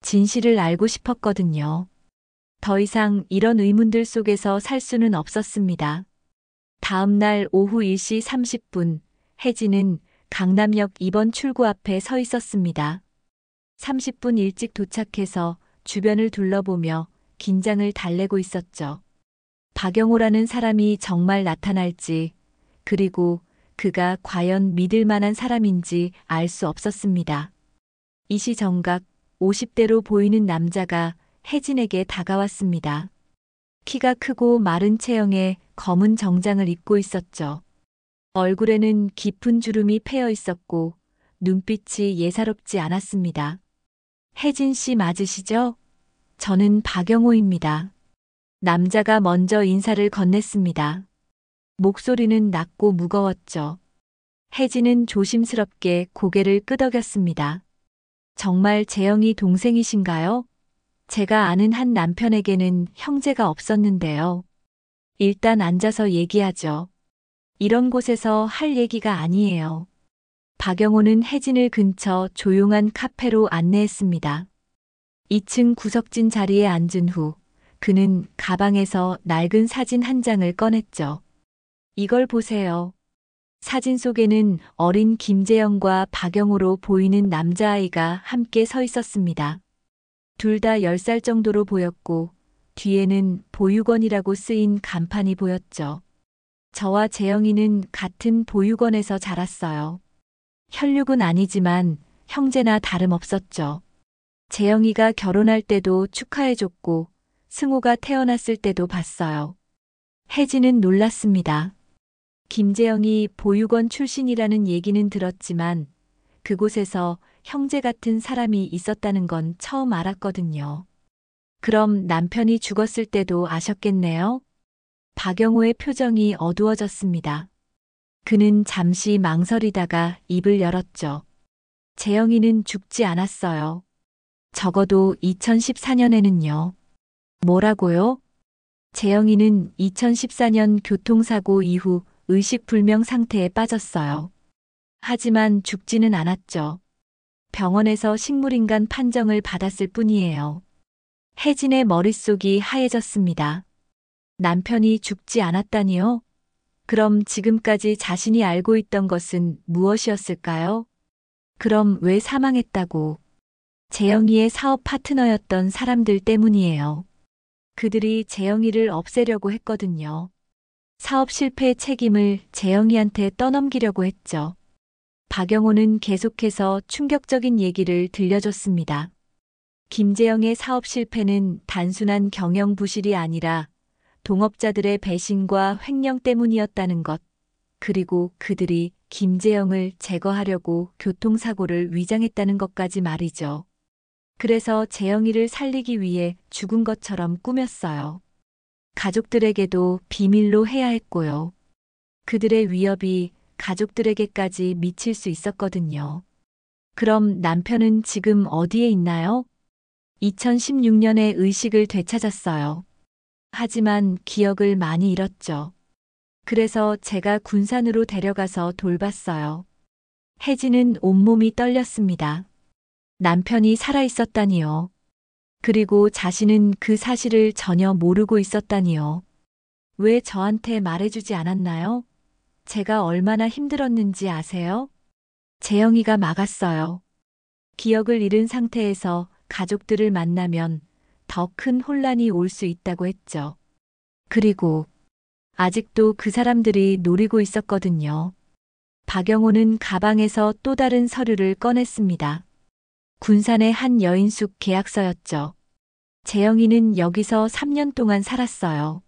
[SPEAKER 1] 진실을 알고 싶었거든요. 더 이상 이런 의문들 속에서 살 수는 없었습니다. 다음 날 오후 1시 30분, 혜진은 강남역 2번 출구 앞에 서 있었습니다. 30분 일찍 도착해서 주변을 둘러보며 긴장을 달래고 있었죠. 박영호라는 사람이 정말 나타날지, 그리고 그가 과연 믿을 만한 사람인지 알 수 없었습니다. 이 시정각 50대로 보이는 남자가 혜진에게 다가왔습니다. 키가 크고 마른 체형에 검은 정장을 입고 있었죠. 얼굴에는 깊은 주름이 패여 있었고 눈빛이 예사롭지 않았습니다. 혜진 씨 맞으시죠? 저는 박영호입니다. 남자가 먼저 인사를 건넸습니다. 목소리는 낮고 무거웠죠. 혜진은 조심스럽게 고개를 끄덕였습니다. 정말 재영이 동생이신가요? 제가 아는 한 남편에게는 형제가 없었는데요. 일단 앉아서 얘기하죠. 이런 곳에서 할 얘기가 아니에요. 박영호는 혜진을 근처 조용한 카페로 안내했습니다. 2층 구석진 자리에 앉은 후 그는 가방에서 낡은 사진 한 장을 꺼냈죠. 이걸 보세요. 사진 속에는 어린 김재영과 박영호로 보이는 남자아이가 함께 서 있었습니다. 둘 다 10살 정도로 보였고 뒤에는 보육원이라고 쓰인 간판이 보였죠. 저와 재영이는 같은 보육원에서 자랐어요. 혈육은 아니지만 형제나 다름없었죠. 재영이가 결혼할 때도 축하해줬고 승우가 태어났을 때도 봤어요. 혜진은 놀랐습니다. 김재영이 보육원 출신이라는 얘기는 들었지만 그곳에서 형제 같은 사람이 있었다는 건 처음 알았거든요. 그럼 남편이 죽었을 때도 아셨겠네요? 박영호의 표정이 어두워졌습니다. 그는 잠시 망설이다가 입을 열었죠. 재영이는 죽지 않았어요. 적어도 2014년에는요. 뭐라고요? 재영이는 2014년 교통사고 이후 의식불명 상태에 빠졌어요. 하지만 죽지는 않았죠. 병원에서 식물인간 판정을 받았을 뿐이에요. 혜진의 머릿속이 하얘졌습니다. 남편이 죽지 않았다니요? 그럼 지금까지 자신이 알고 있던 것은 무엇이었을까요? 그럼 왜 사망했다고? 재영이의 사업 파트너였던 사람들 때문이에요. 그들이 재영이를 없애려고 했거든요. 사업 실패의 책임을 재영이한테 떠넘기려고 했죠. 박영호는 계속해서 충격적인 얘기를 들려줬습니다. 김재영의 사업 실패는 단순한 경영 부실이 아니라 동업자들의 배신과 횡령 때문이었다는 것, 그리고 그들이 김재영을 제거하려고 교통사고를 위장했다는 것까지 말이죠. 그래서 재영이를 살리기 위해 죽은 것처럼 꾸몄어요. 가족들에게도 비밀로 해야 했고요. 그들의 위협이 가족들에게까지 미칠 수 있었거든요. 그럼 남편은 지금 어디에 있나요? 2016년에 의식을 되찾았어요. 하지만 기억을 많이 잃었죠. 그래서 제가 군산으로 데려가서 돌봤어요. 혜진은 온몸이 떨렸습니다. 남편이 살아있었다니요. 그리고 자신은 그 사실을 전혀 모르고 있었다니요. 왜 저한테 말해주지 않았나요? 제가 얼마나 힘들었는지 아세요? 재영이가 막았어요. 기억을 잃은 상태에서 가족들을 만나면 더 큰 혼란이 올 수 있다고 했죠. 그리고 아직도 그 사람들이 노리고 있었거든요. 박영호는 가방에서 또 다른 서류를 꺼냈습니다. 군산의 한 여인숙 계약서였죠. 재영이는 여기서 3년 동안 살았어요.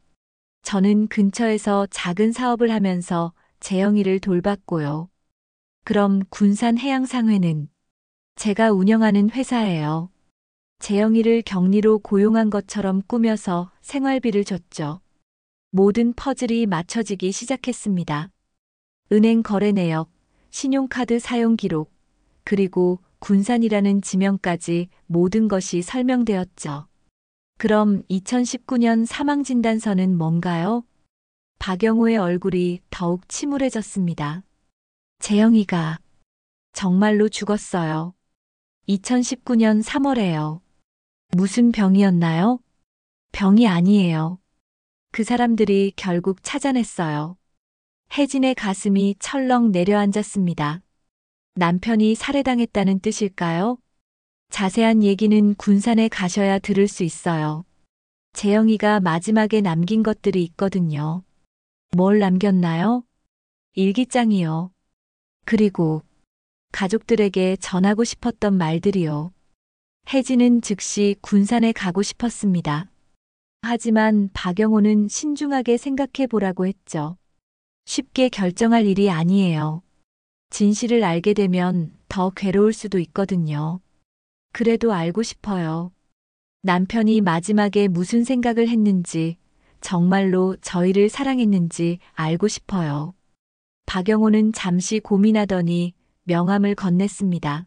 [SPEAKER 1] 저는 근처에서 작은 사업을 하면서 재영이를 돌봤고요. 그럼 군산 해양상회는 제가 운영하는 회사예요. 재영이를 격리로 고용한 것처럼 꾸며서 생활비를 줬죠. 모든 퍼즐이 맞춰지기 시작했습니다. 은행 거래 내역, 신용카드 사용 기록, 그리고 군산이라는 지명까지 모든 것이 설명되었죠. 그럼 2019년 사망진단서는 뭔가요? 박영호의 얼굴이 더욱 침울해졌습니다. 재영이가 정말로 죽었어요. 2019년 3월에요. 무슨 병이었나요? 병이 아니에요. 그 사람들이 결국 찾아냈어요. 혜진의 가슴이 철렁 내려앉았습니다. 남편이 살해당했다는 뜻일까요? 자세한 얘기는 군산에 가셔야 들을 수 있어요. 재영이가 마지막에 남긴 것들이 있거든요. 뭘 남겼나요? 일기장이요. 그리고 가족들에게 전하고 싶었던 말들이요. 혜진은 즉시 군산에 가고 싶었습니다. 하지만 박영호는 신중하게 생각해 보라고 했죠. 쉽게 결정할 일이 아니에요. 진실을 알게 되면 더 괴로울 수도 있거든요. 그래도 알고 싶어요. 남편이 마지막에 무슨 생각을 했는지, 정말로 저희를 사랑했는지 알고 싶어요. 박영호는 잠시 고민하더니 명함을 건넸습니다.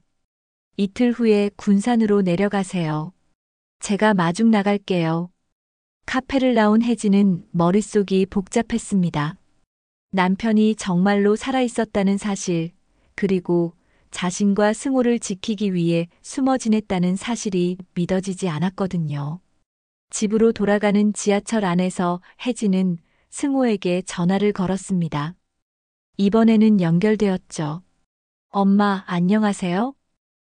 [SPEAKER 1] 이틀 후에 군산으로 내려가세요. 제가 마중 나갈게요. 카페를 나온 혜진은 머릿속이 복잡했습니다. 남편이 정말로 살아있었다는 사실, 그리고 자신과 승호를 지키기 위해 숨어 지냈다는 사실이 믿어지지 않았거든요. 집으로 돌아가는 지하철 안에서 혜진은 승호에게 전화를 걸었습니다. 이번에는 연결되었죠. 엄마, 안녕하세요?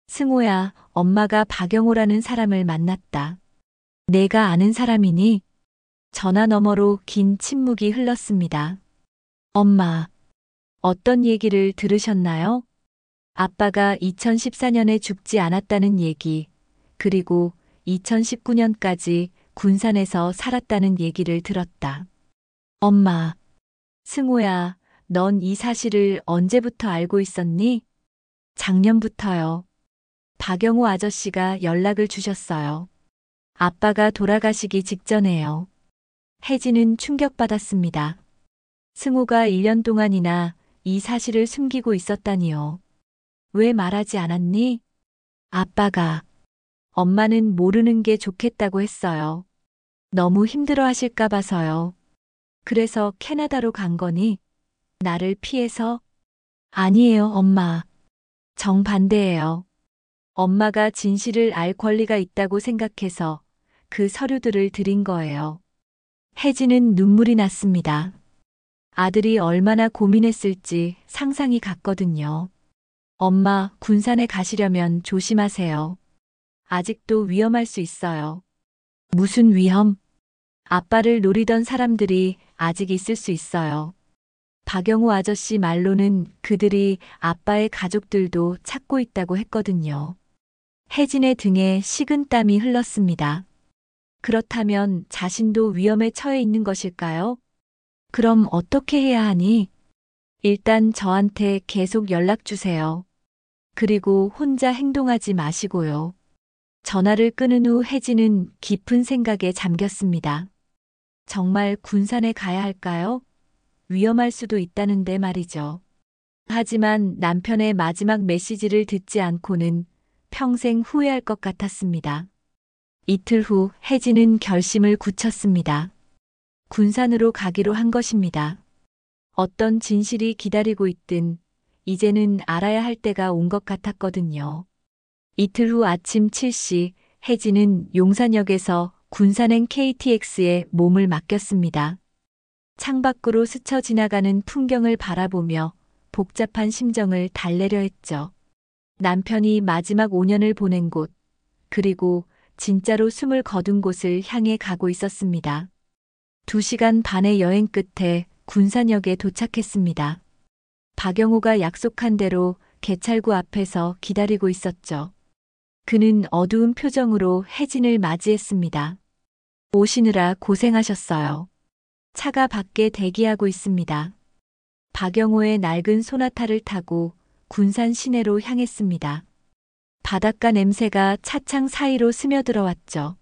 [SPEAKER 1] 승호야, 엄마가 박영호라는 사람을 만났다. 내가 아는 사람이니? 전화 너머로 긴 침묵이 흘렀습니다. 엄마, 어떤 얘기를 들으셨나요? 아빠가 2014년에 죽지 않았다는 얘기, 그리고 2019년까지 군산에서 살았다는 얘기를 들었다. 엄마, 승호야, 넌 이 사실을 언제부터 알고 있었니? 작년부터요. 박영호 아저씨가 연락을 주셨어요. 아빠가 돌아가시기 직전에요. 혜진은 충격받았습니다. 승호가 1년 동안이나 이 사실을 숨기고 있었다니요. 왜 말하지 않았니? 아빠가. 엄마는 모르는 게 좋겠다고 했어요. 너무 힘들어 하실까 봐서요. 그래서 캐나다로 간 거니? 나를 피해서? 아니에요, 엄마. 정반대예요. 엄마가 진실을 알 권리가 있다고 생각해서 그 서류들을 드린 거예요. 혜진은 눈물이 났습니다. 아들이 얼마나 고민했을지 상상이 갔거든요. 엄마, 군산에 가시려면 조심하세요. 아직도 위험할 수 있어요. 무슨 위험? 아빠를 노리던 사람들이 아직 있을 수 있어요. 박영호 아저씨 말로는 그들이 아빠의 가족들도 찾고 있다고 했거든요. 혜진의 등에 식은 땀이 흘렀습니다. 그렇다면 자신도 위험에 처해 있는 것일까요? 그럼 어떻게 해야 하니? 일단 저한테 계속 연락 주세요. 그리고 혼자 행동하지 마시고요. 전화를 끊은 후 혜진은 깊은 생각에 잠겼습니다. 정말 군산에 가야 할까요? 위험할 수도 있다는데 말이죠. 하지만 남편의 마지막 메시지를 듣지 않고는 평생 후회할 것 같았습니다. 이틀 후 혜진은 결심을 굳혔습니다. 군산으로 가기로 한 것입니다. 어떤 진실이 기다리고 있든 이제는 알아야 할 때가 온 것 같았거든요. 이틀 후 아침 7시 혜진은 용산역에서 군산행 KTX에 몸을 맡겼습니다. 창밖으로 스쳐 지나가는 풍경을 바라보며 복잡한 심정을 달래려 했죠. 남편이 마지막 5년을 보낸 곳, 그리고 진짜로 숨을 거둔 곳을 향해 가고 있었습니다. 2시간 반의 여행 끝에 군산역에 도착했습니다. 박영호가 약속한 대로 개찰구 앞에서 기다리고 있었죠. 그는 어두운 표정으로 혜진을 맞이했습니다. 오시느라 고생하셨어요. 차가 밖에 대기하고 있습니다. 박영호의 낡은 소나타를 타고 군산 시내로 향했습니다. 바닷가 냄새가 차창 사이로 스며들어왔죠.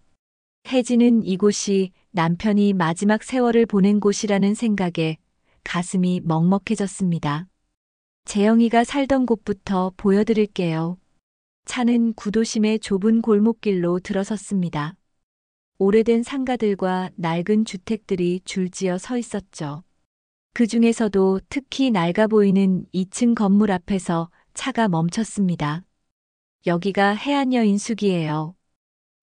[SPEAKER 1] 혜진은 이곳이 남편이 마지막 세월을 보낸 곳이라는 생각에 가슴이 먹먹해졌습니다. 재영이가 살던 곳부터 보여드릴게요. 차는 구도심의 좁은 골목길로 들어섰습니다. 오래된 상가들과 낡은 주택들이 줄지어 서 있었죠. 그 중에서도 특히 낡아 보이는 2층 건물 앞에서 차가 멈췄습니다. 여기가 해안여인숙이에요.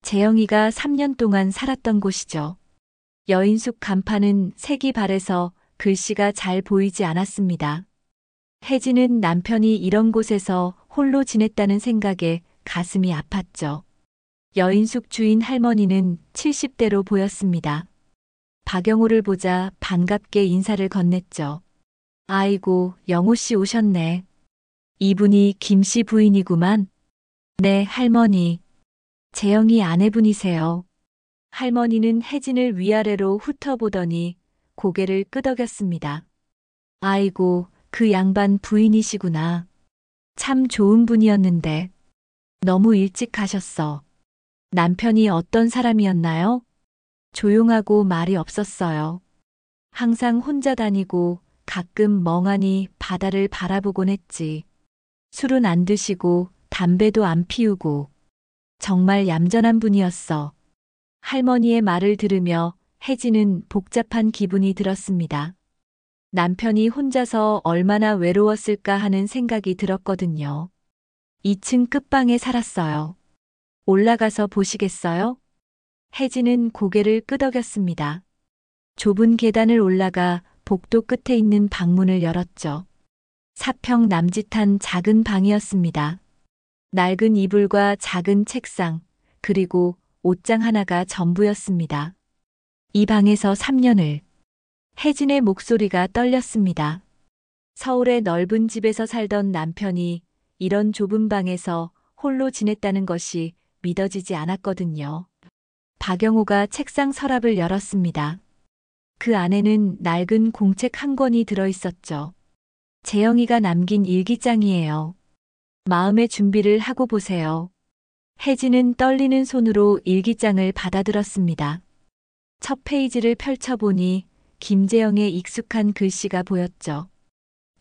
[SPEAKER 1] 재영이가 3년 동안 살았던 곳이죠. 여인숙 간판은 색이 바래서 글씨가 잘 보이지 않았습니다. 혜진은 남편이 이런 곳에서 홀로 지냈다는 생각에 가슴이 아팠죠. 여인숙 주인 할머니는 70대로 보였습니다. 박영호를 보자 반갑게 인사를 건넸죠. 아이고, 영호 씨 오셨네. 이분이 김 씨 부인이구만. 네, 할머니. 재영이 아내분이세요. 할머니는 혜진을 위아래로 훑어보더니 고개를 끄덕였습니다. 아이고, 그 양반 부인이시구나. 참 좋은 분이었는데. 너무 일찍 가셨어. 남편이 어떤 사람이었나요? 조용하고 말이 없었어요. 항상 혼자 다니고 가끔 멍하니 바다를 바라보곤 했지. 술은 안 드시고 담배도 안 피우고. 정말 얌전한 분이었어. 할머니의 말을 들으며 혜진은 복잡한 기분이 들었습니다. 남편이 혼자서 얼마나 외로웠을까 하는 생각이 들었거든요. 2층 끝방에 살았어요. 올라가서 보시겠어요? 혜진은 고개를 끄덕였습니다. 좁은 계단을 올라가 복도 끝에 있는 방문을 열었죠. 사평 남짓한 작은 방이었습니다. 낡은 이불과 작은 책상, 그리고 옷장 하나가 전부였습니다. 이 방에서 3년을. 혜진의 목소리가 떨렸습니다. 서울의 넓은 집에서 살던 남편이 이런 좁은 방에서 홀로 지냈다는 것이 믿어지지 않았거든요. 박영호가 책상 서랍을 열었습니다. 그 안에는 낡은 공책 한 권이 들어있었죠. 재영이가 남긴 일기장이에요. 마음의 준비를 하고 보세요. 혜진은 떨리는 손으로 일기장을 받아들었습니다. 첫 페이지를 펼쳐보니 김재영의 익숙한 글씨가 보였죠.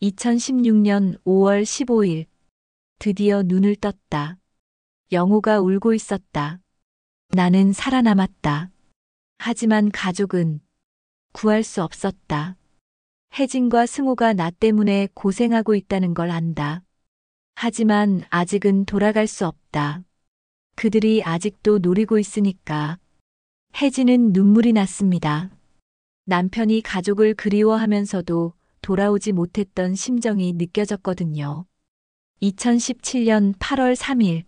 [SPEAKER 1] 2016년 5월 15일. 드디어 눈을 떴다. 영호가 울고 있었다. 나는 살아남았다. 하지만 가족은 구할 수 없었다. 혜진과 승호가 나 때문에 고생하고 있다는 걸 안다. 하지만 아직은 돌아갈 수 없다. 그들이 아직도 노리고 있으니까. 혜진은 눈물이 났습니다. 남편이 가족을 그리워하면서도 돌아오지 못했던 심정이 느껴졌거든요. 2017년 8월 3일.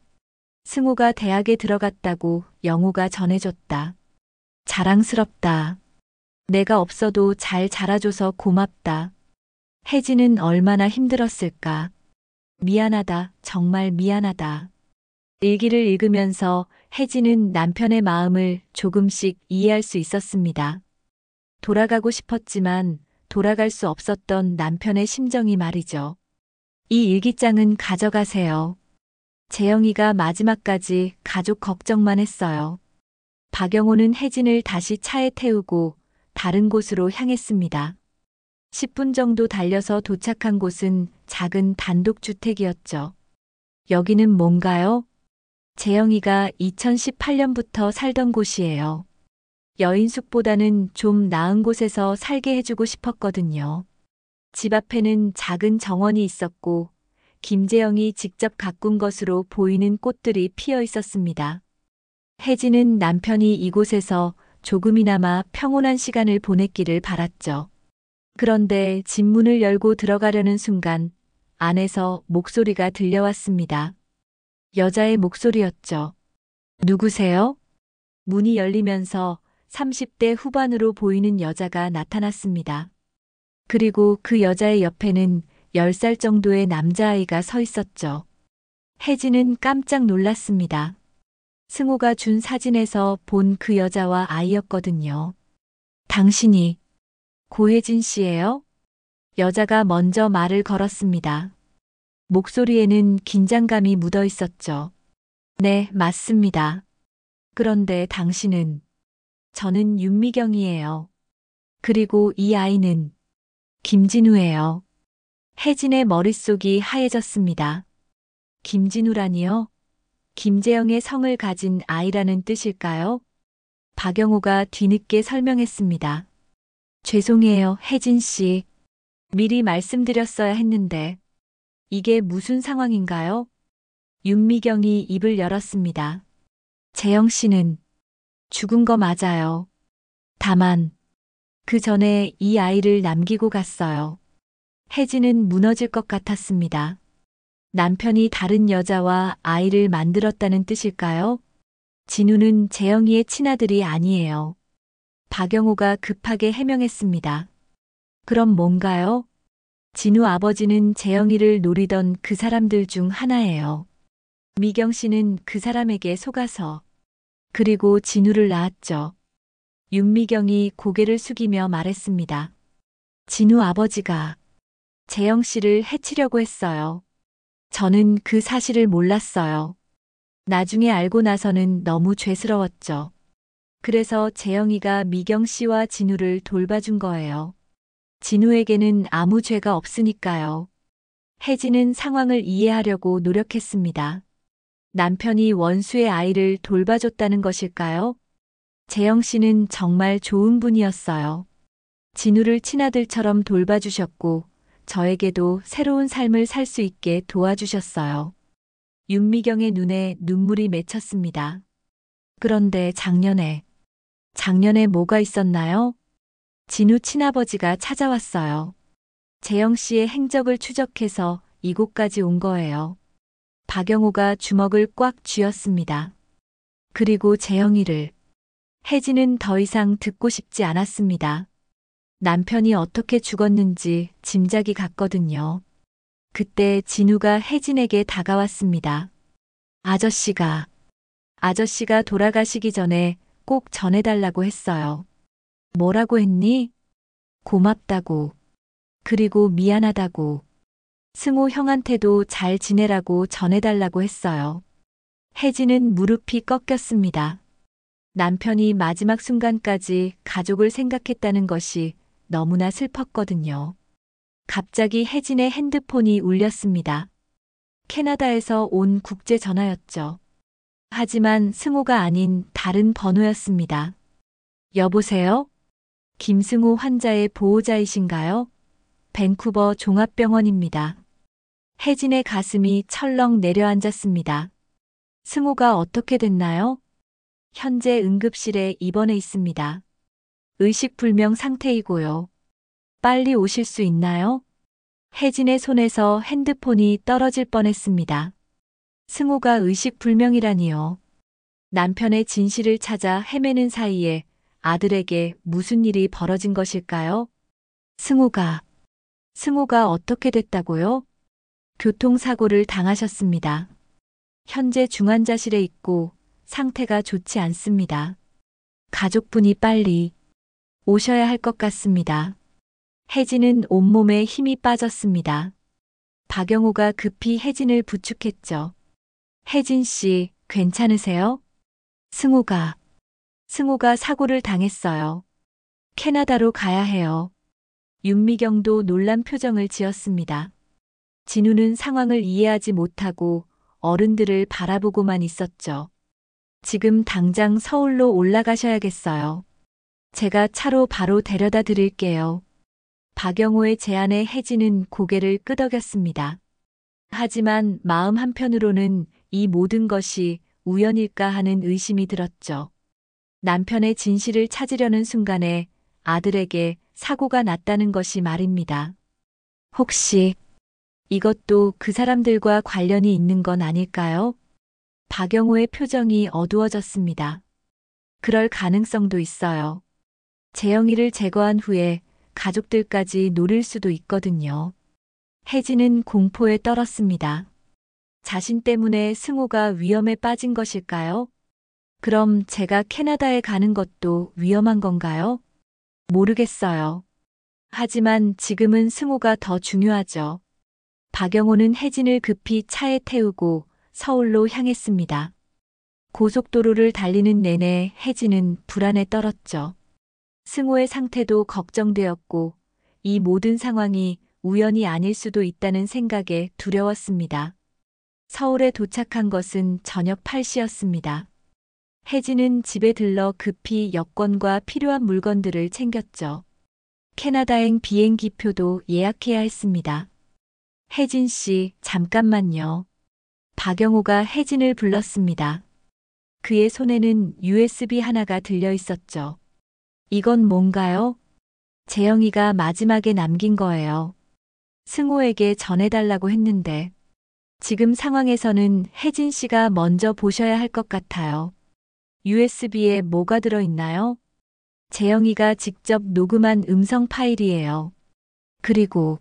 [SPEAKER 1] 승호가 대학에 들어갔다고 영호가 전해줬다. 자랑스럽다. 내가 없어도 잘 자라줘서 고맙다. 혜진은 얼마나 힘들었을까. 미안하다, 정말 미안하다. 일기를 읽으면서 혜진은 남편의 마음을 조금씩 이해할 수 있었습니다. 돌아가고 싶었지만 돌아갈 수 없었던 남편의 심정이 말이죠. 이 일기장은 가져가세요. 재영이가 마지막까지 가족 걱정만 했어요. 박영호는 혜진을 다시 차에 태우고 다른 곳으로 향했습니다. 10분 정도 달려서 도착한 곳은 작은 단독주택이었죠. 여기는 뭔가요? 재영이가 2018년부터 살던 곳이에요. 여인숙보다는 좀 나은 곳에서 살게 해주고 싶었거든요. 집 앞에는 작은 정원이 있었고 김재영이 직접 가꾼 것으로 보이는 꽃들이 피어 있었습니다. 혜진은 남편이 이곳에서 조금이나마 평온한 시간을 보냈기를 바랐죠. 그런데 집 문을 열고 들어가려는 순간 안에서 목소리가 들려왔습니다. 여자의 목소리였죠. 누구세요? 문이 열리면서 30대 후반으로 보이는 여자가 나타났습니다. 그리고 그 여자의 옆에는 10살 정도의 남자아이가 서 있었죠. 혜진은 깜짝 놀랐습니다. 승호가 준 사진에서 본 그 여자와 아이였거든요. 당신이 고혜진 씨예요? 여자가 먼저 말을 걸었습니다. 목소리에는 긴장감이 묻어 있었죠. 네, 맞습니다. 그런데 당신은? 저는 윤미경이에요. 그리고 이 아이는 김진우예요. 혜진의 머릿속이 하얘졌습니다. 김진우라니요? 김재영의 성을 가진 아이라는 뜻일까요? 박영호가 뒤늦게 설명했습니다. 죄송해요, 혜진 씨. 미리 말씀드렸어야 했는데. 이게 무슨 상황인가요? 윤미경이 입을 열었습니다. 재영 씨는 죽은 거 맞아요. 다만, 그 전에 이 아이를 남기고 갔어요. 혜진은 무너질 것 같았습니다. 남편이 다른 여자와 아이를 만들었다는 뜻일까요? 진우는 재영이의 친아들이 아니에요. 박영호가 급하게 해명했습니다. 그럼 뭔가요? 진우 아버지는 재영이를 노리던 그 사람들 중 하나예요. 미경 씨는 그 사람에게 속아서 그리고 진우를 낳았죠. 윤미경이 고개를 숙이며 말했습니다. 진우 아버지가 재영 씨를 해치려고 했어요. 저는 그 사실을 몰랐어요. 나중에 알고 나서는 너무 죄스러웠죠. 그래서 재영이가 미경 씨와 진우를 돌봐준 거예요. 진우에게는 아무 죄가 없으니까요. 혜진은 상황을 이해하려고 노력했습니다. 남편이 원수의 아이를 돌봐줬다는 것일까요? 재영 씨는 정말 좋은 분이었어요. 진우를 친아들처럼 돌봐주셨고, 저에게도 새로운 삶을 살 수 있게 도와주셨어요. 윤미경의 눈에 눈물이 맺혔습니다. 그런데 작년에 뭐가 있었나요? 진우 친아버지가 찾아왔어요. 재영 씨의 행적을 추적해서 이곳까지 온 거예요. 박영호가 주먹을 꽉 쥐었습니다. 그리고 재영이를. 혜진은 더 이상 듣고 싶지 않았습니다. 남편이 어떻게 죽었는지 짐작이 갔거든요. 그때 진우가 혜진에게 다가왔습니다. 아저씨가 돌아가시기 전에 꼭 전해달라고 했어요. 뭐라고 했니? 고맙다고. 그리고 미안하다고. 승호 형한테도 잘 지내라고 전해달라고 했어요. 혜진은 무릎이 꺾였습니다. 남편이 마지막 순간까지 가족을 생각했다는 것이 너무나 슬펐거든요. 갑자기 혜진의 핸드폰이 울렸습니다. 캐나다에서 온 국제 전화였죠. 하지만 승호가 아닌 다른 번호였습니다. 여보세요? 김승호 환자의 보호자이신가요? 밴쿠버 종합병원입니다. 혜진의 가슴이 철렁 내려앉았습니다. 승호가 어떻게 됐나요? 현재 응급실에 입원해 있습니다. 의식불명 상태이고요. 빨리 오실 수 있나요? 혜진의 손에서 핸드폰이 떨어질 뻔했습니다. 승호가 의식불명이라니요. 남편의 진실을 찾아 헤매는 사이에 아들에게 무슨 일이 벌어진 것일까요? 승호가 어떻게 됐다고요? 교통사고를 당하셨습니다. 현재 중환자실에 있고 상태가 좋지 않습니다. 가족분이 빨리 오셔야 할 것 같습니다. 혜진은 온몸에 힘이 빠졌습니다. 박영호가 급히 혜진을 부축했죠. 혜진 씨, 괜찮으세요? 승호가 사고를 당했어요. 캐나다로 가야 해요. 윤미경도 놀란 표정을 지었습니다. 진우는 상황을 이해하지 못하고 어른들을 바라보고만 있었죠. 지금 당장 서울로 올라가셔야겠어요. 제가 차로 바로 데려다 드릴게요. 박영호의 제안에 혜진은 고개를 끄덕였습니다. 하지만 마음 한편으로는 이 모든 것이 우연일까 하는 의심이 들었죠. 남편의 진실을 찾으려는 순간에 아들에게 사고가 났다는 것이 말입니다. 혹시 이것도 그 사람들과 관련이 있는 건 아닐까요? 박영호의 표정이 어두워졌습니다. 그럴 가능성도 있어요. 재영이를 제거한 후에 가족들까지 노릴 수도 있거든요. 혜진은 공포에 떨었습니다. 자신 때문에 승호가 위험에 빠진 것일까요? 그럼 제가 캐나다에 가는 것도 위험한 건가요? 모르겠어요. 하지만 지금은 승호가 더 중요하죠. 박영호는 혜진을 급히 차에 태우고 서울로 향했습니다. 고속도로를 달리는 내내 혜진은 불안에 떨었죠. 승호의 상태도 걱정되었고 이 모든 상황이 우연이 아닐 수도 있다는 생각에 두려웠습니다. 서울에 도착한 것은 저녁 8시였습니다. 혜진은 집에 들러 급히 여권과 필요한 물건들을 챙겼죠. 캐나다행 비행기표도 예약해야 했습니다. 혜진 씨, 잠깐만요. 박영호가 혜진을 불렀습니다. 그의 손에는 USB 하나가 들려 있었죠. 이건 뭔가요? 재영이가 마지막에 남긴 거예요. 승호에게 전해달라고 했는데 지금 상황에서는 혜진 씨가 먼저 보셔야 할 것 같아요. USB에 뭐가 들어있나요? 재영이가 직접 녹음한 음성 파일이에요. 그리고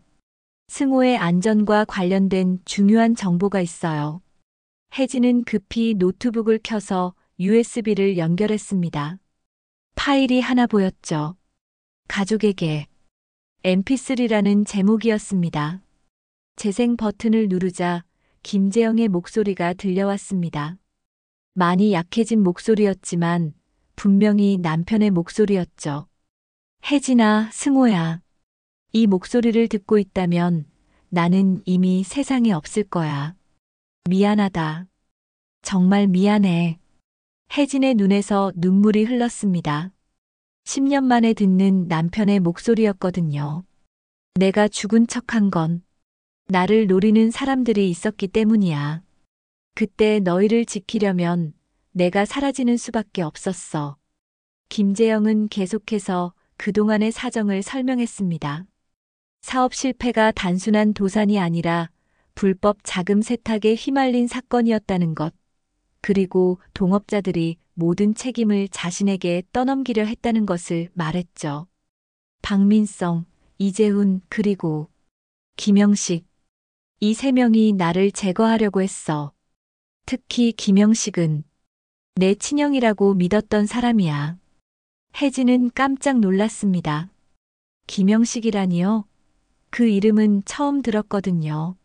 [SPEAKER 1] 승호의 안전과 관련된 중요한 정보가 있어요. 혜진은 급히 노트북을 켜서 USB를 연결했습니다. 파일이 하나 보였죠. 가족에게 mp3라는 제목이었습니다. 재생 버튼을 누르자 김재영의 목소리가 들려왔습니다. 많이 약해진 목소리였지만 분명히 남편의 목소리였죠. 혜진아, 승호야. 이 목소리를 듣고 있다면 나는 이미 세상에 없을 거야. 미안하다. 정말 미안해. 혜진의 눈에서 눈물이 흘렀습니다. 10년 만에 듣는 남편의 목소리였거든요. 내가 죽은 척한 건 나를 노리는 사람들이 있었기 때문이야. 그때 너희를 지키려면 내가 사라지는 수밖에 없었어. 김재영은 계속해서 그동안의 사정을 설명했습니다. 사업 실패가 단순한 도산이 아니라 불법 자금 세탁에 휘말린 사건이었다는 것. 그리고 동업자들이 모든 책임을 자신에게 떠넘기려 했다는 것을 말했죠. 박민성, 이재훈, 그리고 김영식. 이 세 명이 나를 제거하려고 했어. 특히 김영식은 내 친형이라고 믿었던 사람이야. 혜진은 깜짝 놀랐습니다. 김영식이라니요? 그 이름은 처음 들었거든요.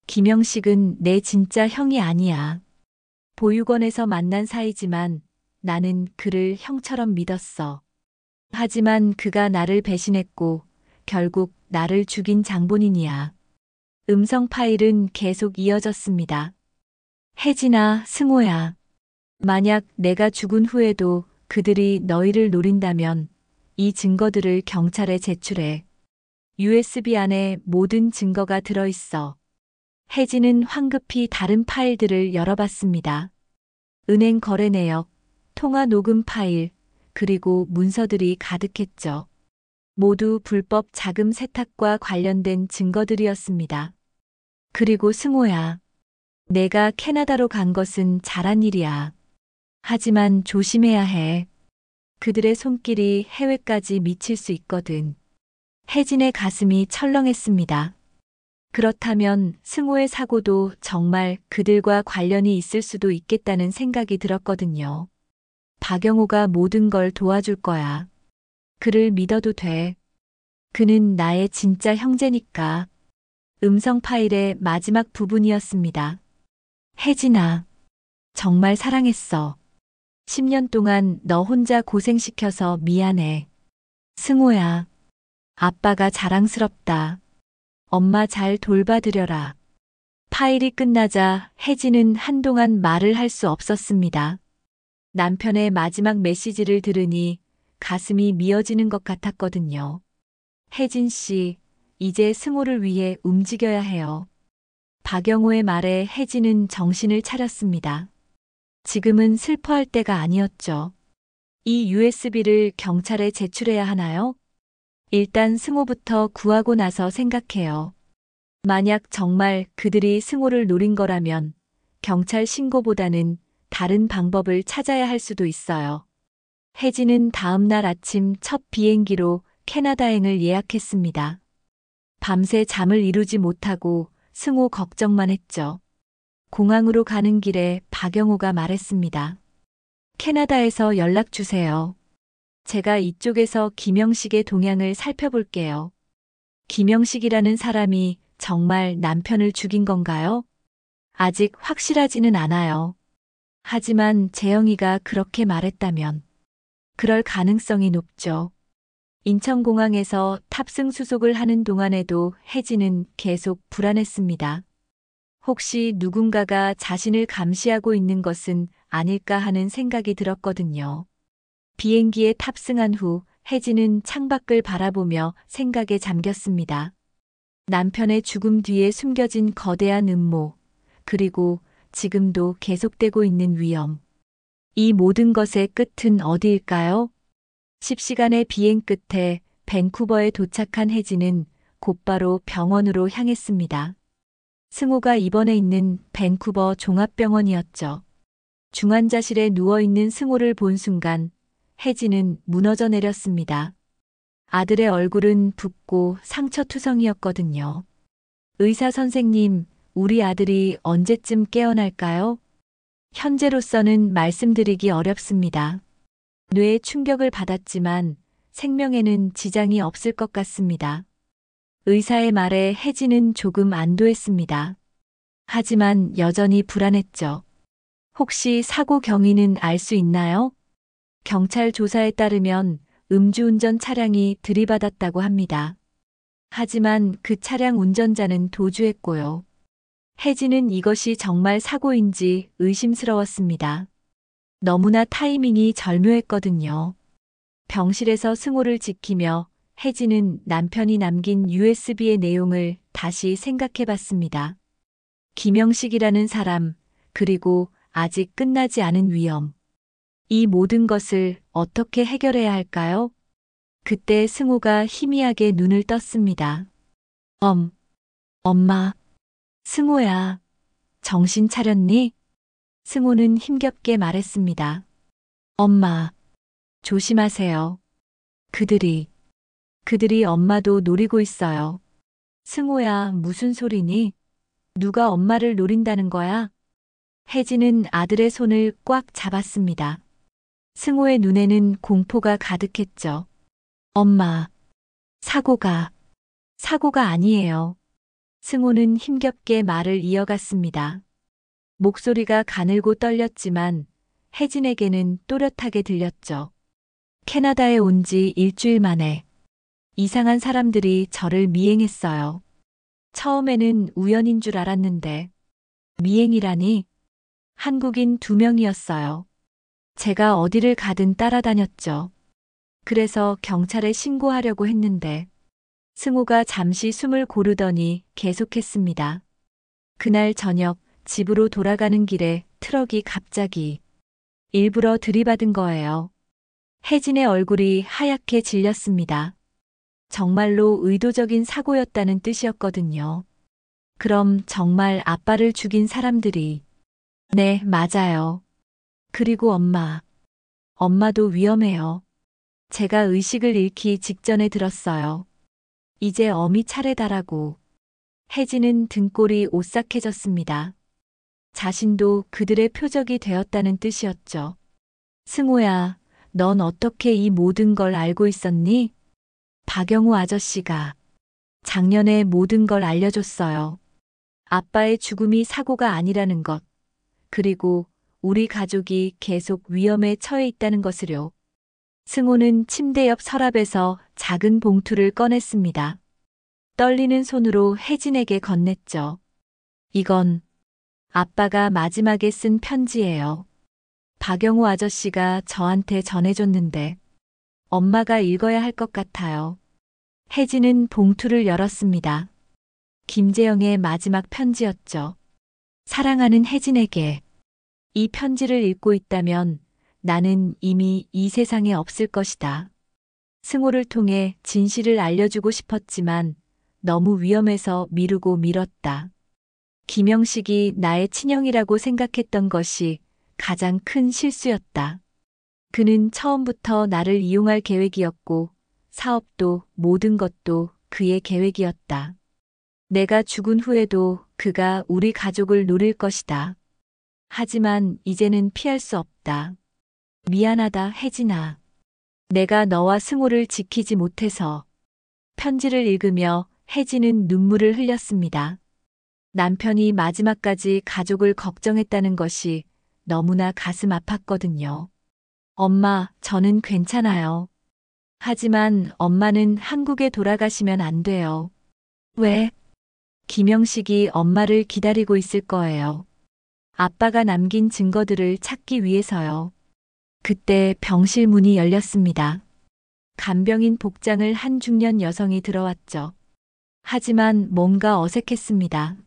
[SPEAKER 1] 김영식은 내 진짜 형이 아니야. 보육원에서 만난 사이지만 나는 그를 형처럼 믿었어. 하지만 그가 나를 배신했고 결국 나를 죽인 장본인이야. 음성 파일은 계속 이어졌습니다. 혜진아, 승호야. 만약 내가 죽은 후에도 그들이 너희를 노린다면 이 증거들을 경찰에 제출해. USB 안에 모든 증거가 들어있어. 혜진은 황급히 다른 파일들을 열어봤습니다. 은행 거래 내역, 통화 녹음 파일, 그리고 문서들이 가득했죠. 모두 불법 자금 세탁과 관련된 증거들이었습니다. 그리고 승호야. 내가 캐나다로 간 것은 잘한 일이야. 하지만 조심해야 해. 그들의 손길이 해외까지 미칠 수 있거든. 혜진의 가슴이 철렁했습니다. 그렇다면 승호의 사고도 정말 그들과 관련이 있을 수도 있겠다는 생각이 들었거든요. 박영호가 모든 걸 도와줄 거야. 그를 믿어도 돼. 그는 나의 진짜 형제니까. 음성 파일의 마지막 부분이었습니다. 혜진아, 정말 사랑했어. 10년 동안 너 혼자 고생시켜서 미안해. 승호야, 아빠가 자랑스럽다. 엄마 잘 돌봐드려라. 파일이 끝나자 혜진은 한동안 말을 할 수 없었습니다. 남편의 마지막 메시지를 들으니 가슴이 미어지는 것 같았거든요. 혜진 씨, 이제 승호를 위해 움직여야 해요. 박영호의 말에 혜진은 정신을 차렸습니다. 지금은 슬퍼할 때가 아니었죠. 이 USB를 경찰에 제출해야 하나요? 일단 승호부터 구하고 나서 생각해요. 만약 정말 그들이 승호를 노린 거라면 경찰 신고보다는 다른 방법을 찾아야 할 수도 있어요. 혜진은 다음 날 아침 첫 비행기로 캐나다행을 예약했습니다. 밤새 잠을 이루지 못하고 승호 걱정만 했죠. 공항으로 가는 길에 박영호가 말했습니다. 캐나다에서 연락 주세요. 제가 이쪽에서 김영식의 동향을 살펴볼게요. 김영식이라는 사람이 정말 남편을 죽인 건가요? 아직 확실하지는 않아요. 하지만 재영이가 그렇게 말했다면 그럴 가능성이 높죠. 인천공항에서 탑승 수속을 하는 동안에도 혜진은 계속 불안했습니다. 혹시 누군가가 자신을 감시하고 있는 것은 아닐까 하는 생각이 들었거든요. 비행기에 탑승한 후 혜진은 창밖을 바라보며 생각에 잠겼습니다. 남편의 죽음 뒤에 숨겨진 거대한 음모, 그리고 지금도 계속되고 있는 위험. 이 모든 것의 끝은 어디일까요? 10시간의 비행 끝에 밴쿠버에 도착한 혜진은 곧바로 병원으로 향했습니다. 승호가 입원해 있는 밴쿠버 종합병원이었죠. 중환자실에 누워있는 승호를 본 순간 혜진은 무너져 내렸습니다. 아들의 얼굴은 붓고 상처투성이었거든요. 의사 선생님, 우리 아들이 언제쯤 깨어날까요? 현재로서는 말씀드리기 어렵습니다. 뇌에 충격을 받았지만 생명에는 지장이 없을 것 같습니다. 의사의 말에 혜진은 조금 안도했습니다. 하지만 여전히 불안했죠. 혹시 사고 경위는 알 수 있나요? 경찰 조사에 따르면 음주운전 차량이 들이받았다고 합니다. 하지만 그 차량 운전자는 도주했고요. 혜진은 이것이 정말 사고인지 의심스러웠습니다. 너무나 타이밍이 절묘했거든요. 병실에서 승호를 지키며 혜진은 남편이 남긴 USB의 내용을 다시 생각해 봤습니다. 김영식이라는 사람, 그리고 아직 끝나지 않은 위험. 이 모든 것을 어떻게 해결해야 할까요? 그때 승호가 희미하게 눈을 떴습니다. 엄마. 승호야. 정신 차렸니? 승호는 힘겹게 말했습니다. 엄마. 조심하세요. 그들이 엄마도 노리고 있어요. 승호야, 무슨 소리니? 누가 엄마를 노린다는 거야? 혜진은 아들의 손을 꽉 잡았습니다. 승호의 눈에는 공포가 가득했죠. 엄마, 사고가 아니에요. 승호는 힘겹게 말을 이어갔습니다. 목소리가 가늘고 떨렸지만 혜진에게는 또렷하게 들렸죠. 캐나다에 온 지 일주일 만에 이상한 사람들이 저를 미행했어요. 처음에는 우연인 줄 알았는데 미행이라니? 한국인 2명이었어요. 제가 어디를 가든 따라다녔죠. 그래서 경찰에 신고하려고 했는데 승호가 잠시 숨을 고르더니 계속했습니다. 그날 저녁 집으로 돌아가는 길에 트럭이 갑자기 일부러 들이받은 거예요. 혜진의 얼굴이 하얗게 질렸습니다. 정말로 의도적인 사고였다는 뜻이었거든요. 그럼 정말 아빠를 죽인 사람들이. 네, 맞아요. 그리고 엄마도 위험해요. 제가 의식을 잃기 직전에 들었어요. 이제 어미 차례다라고. 혜진은 등골이 오싹해졌습니다. 자신도 그들의 표적이 되었다는 뜻이었죠. 승호야, 넌 어떻게 이 모든 걸 알고 있었니? 박영우 아저씨가 작년에 모든 걸 알려줬어요. 아빠의 죽음이 사고가 아니라는 것, 그리고 우리 가족이 계속 위험에 처해 있다는 것을요. 승호는 침대 옆 서랍에서 작은 봉투를 꺼냈습니다. 떨리는 손으로 혜진에게 건넸죠. 이건 아빠가 마지막에 쓴 편지예요. 박영우 아저씨가 저한테 전해줬는데 엄마가 읽어야 할 것 같아요. 혜진은 봉투를 열었습니다. 김재영의 마지막 편지였죠. 사랑하는 혜진에게. 이 편지를 읽고 있다면 나는 이미 이 세상에 없을 것이다. 승호를 통해 진실을 알려주고 싶었지만 너무 위험해서 미루고 미뤘다. 김영식이 나의 친형이라고 생각했던 것이 가장 큰 실수였다. 그는 처음부터 나를 이용할 계획이었고 사업도 모든 것도 그의 계획이었다. 내가 죽은 후에도 그가 우리 가족을 노릴 것이다. 하지만 이제는 피할 수 없다. 미안하다, 혜진아. 내가 너와 승호를 지키지 못해서. 편지를 읽으며 혜진은 눈물을 흘렸습니다. 남편이 마지막까지 가족을 걱정했다는 것이 너무나 가슴 아팠거든요. 엄마, 저는 괜찮아요. 하지만 엄마는 한국에 돌아가시면 안 돼요. 왜? 김영식이 엄마를 기다리고 있을 거예요. 아빠가 남긴 증거들을 찾기 위해서요. 그때 병실 문이 열렸습니다. 간병인 복장을 한 중년 여성이 들어왔죠. 하지만 뭔가 어색했습니다.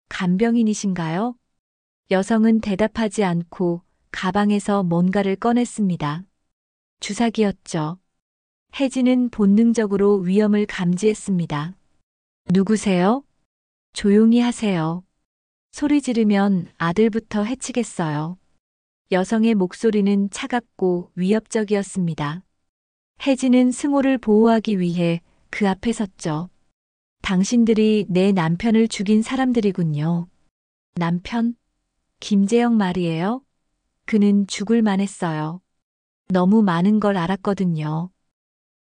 [SPEAKER 1] 간병인이신가요? 여성은 대답하지 않고 가방에서 뭔가를 꺼냈습니다. 주사기였죠. 혜진은 본능적으로 위험을 감지했습니다. 누구세요? 조용히 하세요. 소리 지르면 아들부터 해치겠어요. 여성의 목소리는 차갑고 위협적이었습니다. 혜진은 승호를 보호하기 위해 그 앞에 섰죠. 당신들이 내 남편을 죽인 사람들이군요. 남편? 김재영 말이에요? 그는 죽을 만했어요. 너무 많은 걸 알았거든요.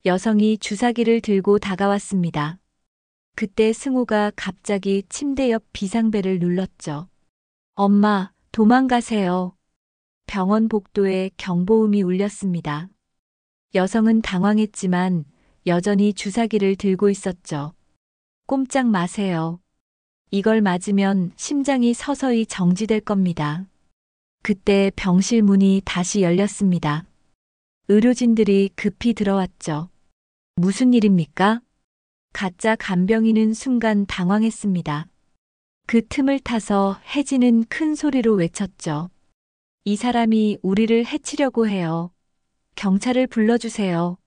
[SPEAKER 1] 여성이 주사기를 들고 다가왔습니다. 그때 승호가 갑자기 침대 옆 비상벨을 눌렀죠. 엄마, 도망가세요. 병원 복도에 경보음이 울렸습니다. 여성은 당황했지만 여전히 주사기를 들고 있었죠. 꼼짝 마세요. 이걸 맞으면 심장이 서서히 정지될 겁니다. 그때 병실 문이 다시 열렸습니다. 의료진들이 급히 들어왔죠. 무슨 일입니까? 가짜 간병인은 순간 당황했습니다. 그 틈을 타서 혜진은 큰 소리로 외쳤죠. 이 사람이 우리를 해치려고 해요. 경찰을 불러주세요.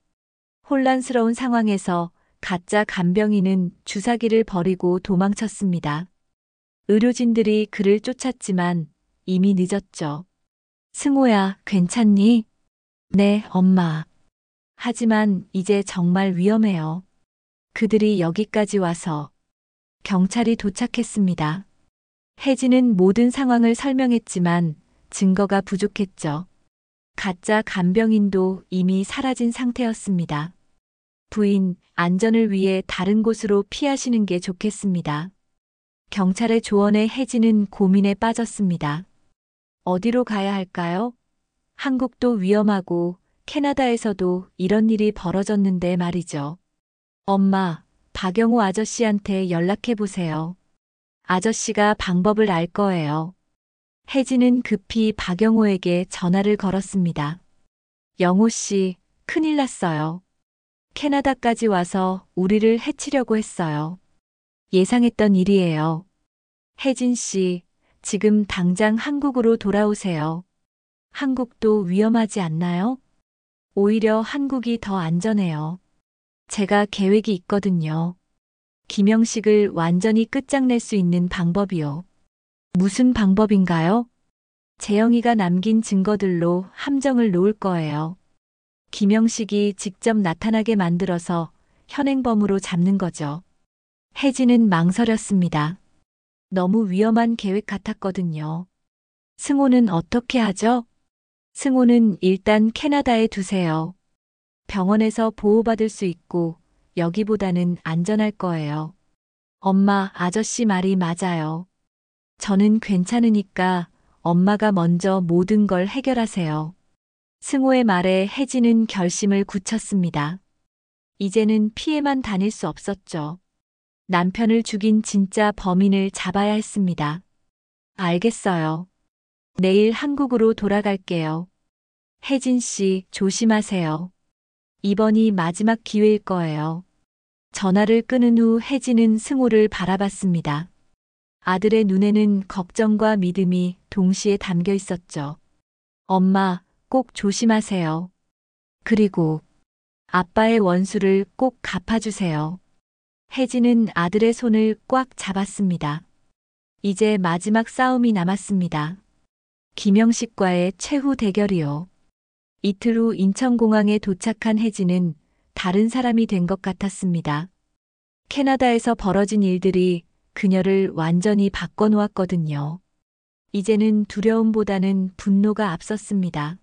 [SPEAKER 1] 혼란스러운 상황에서 가짜 간병인은 주사기를 버리고 도망쳤습니다. 의료진들이 그를 쫓았지만 이미 늦었죠. 승호야, 괜찮니? 네, 엄마. 하지만 이제 정말 위험해요. 그들이 여기까지 와서 경찰이 도착했습니다. 혜진은 모든 상황을 설명했지만 증거가 부족했죠. 가짜 간병인도 이미 사라진 상태였습니다. 부인, 안전을 위해 다른 곳으로 피하시는 게 좋겠습니다. 경찰의 조언에 혜진은 고민에 빠졌습니다. 어디로 가야 할까요? 한국도 위험하고 캐나다에서도 이런 일이 벌어졌는데 말이죠. 엄마, 박영호 아저씨한테 연락해 보세요. 아저씨가 방법을 알 거예요. 혜진은 급히 박영호에게 전화를 걸었습니다. 영호 씨, 큰일 났어요. 캐나다까지 와서 우리를 해치려고 했어요. 예상했던 일이에요. 혜진 씨, 지금 당장 한국으로 돌아오세요. 한국도 위험하지 않나요? 오히려 한국이 더 안전해요. 제가 계획이 있거든요. 김영식을 완전히 끝장낼 수 있는 방법이요. 무슨 방법인가요? 재영이가 남긴 증거들로 함정을 놓을 거예요. 김영식이 직접 나타나게 만들어서 현행범으로 잡는 거죠. 혜진은 망설였습니다. 너무 위험한 계획 같았거든요. 승호는 어떻게 하죠? 승호는 일단 캐나다에 두세요. 병원에서 보호받을 수 있고 여기보다는 안전할 거예요. 엄마, 아저씨 말이 맞아요. 저는 괜찮으니까 엄마가 먼저 모든 걸 해결하세요. 승호의 말에 혜진은 결심을 굳혔습니다. 이제는 피해만 다닐 수 없었죠. 남편을 죽인 진짜 범인을 잡아야 했습니다. 알겠어요. 내일 한국으로 돌아갈게요. 혜진 씨, 조심하세요. 이번이 마지막 기회일 거예요. 전화를 끊은 후 혜진은 승호를 바라봤습니다. 아들의 눈에는 걱정과 믿음이 동시에 담겨 있었죠. 엄마, 꼭 조심하세요. 그리고 아빠의 원수를 꼭 갚아주세요. 혜진은 아들의 손을 꽉 잡았습니다. 이제 마지막 싸움이 남았습니다. 김영식과의 최후 대결이요. 이틀 후 인천공항에 도착한 혜진은 다른 사람이 된 것 같았습니다. 캐나다에서 벌어진 일들이 그녀를 완전히 바꿔놓았거든요. 이제는 두려움보다는 분노가 앞섰습니다.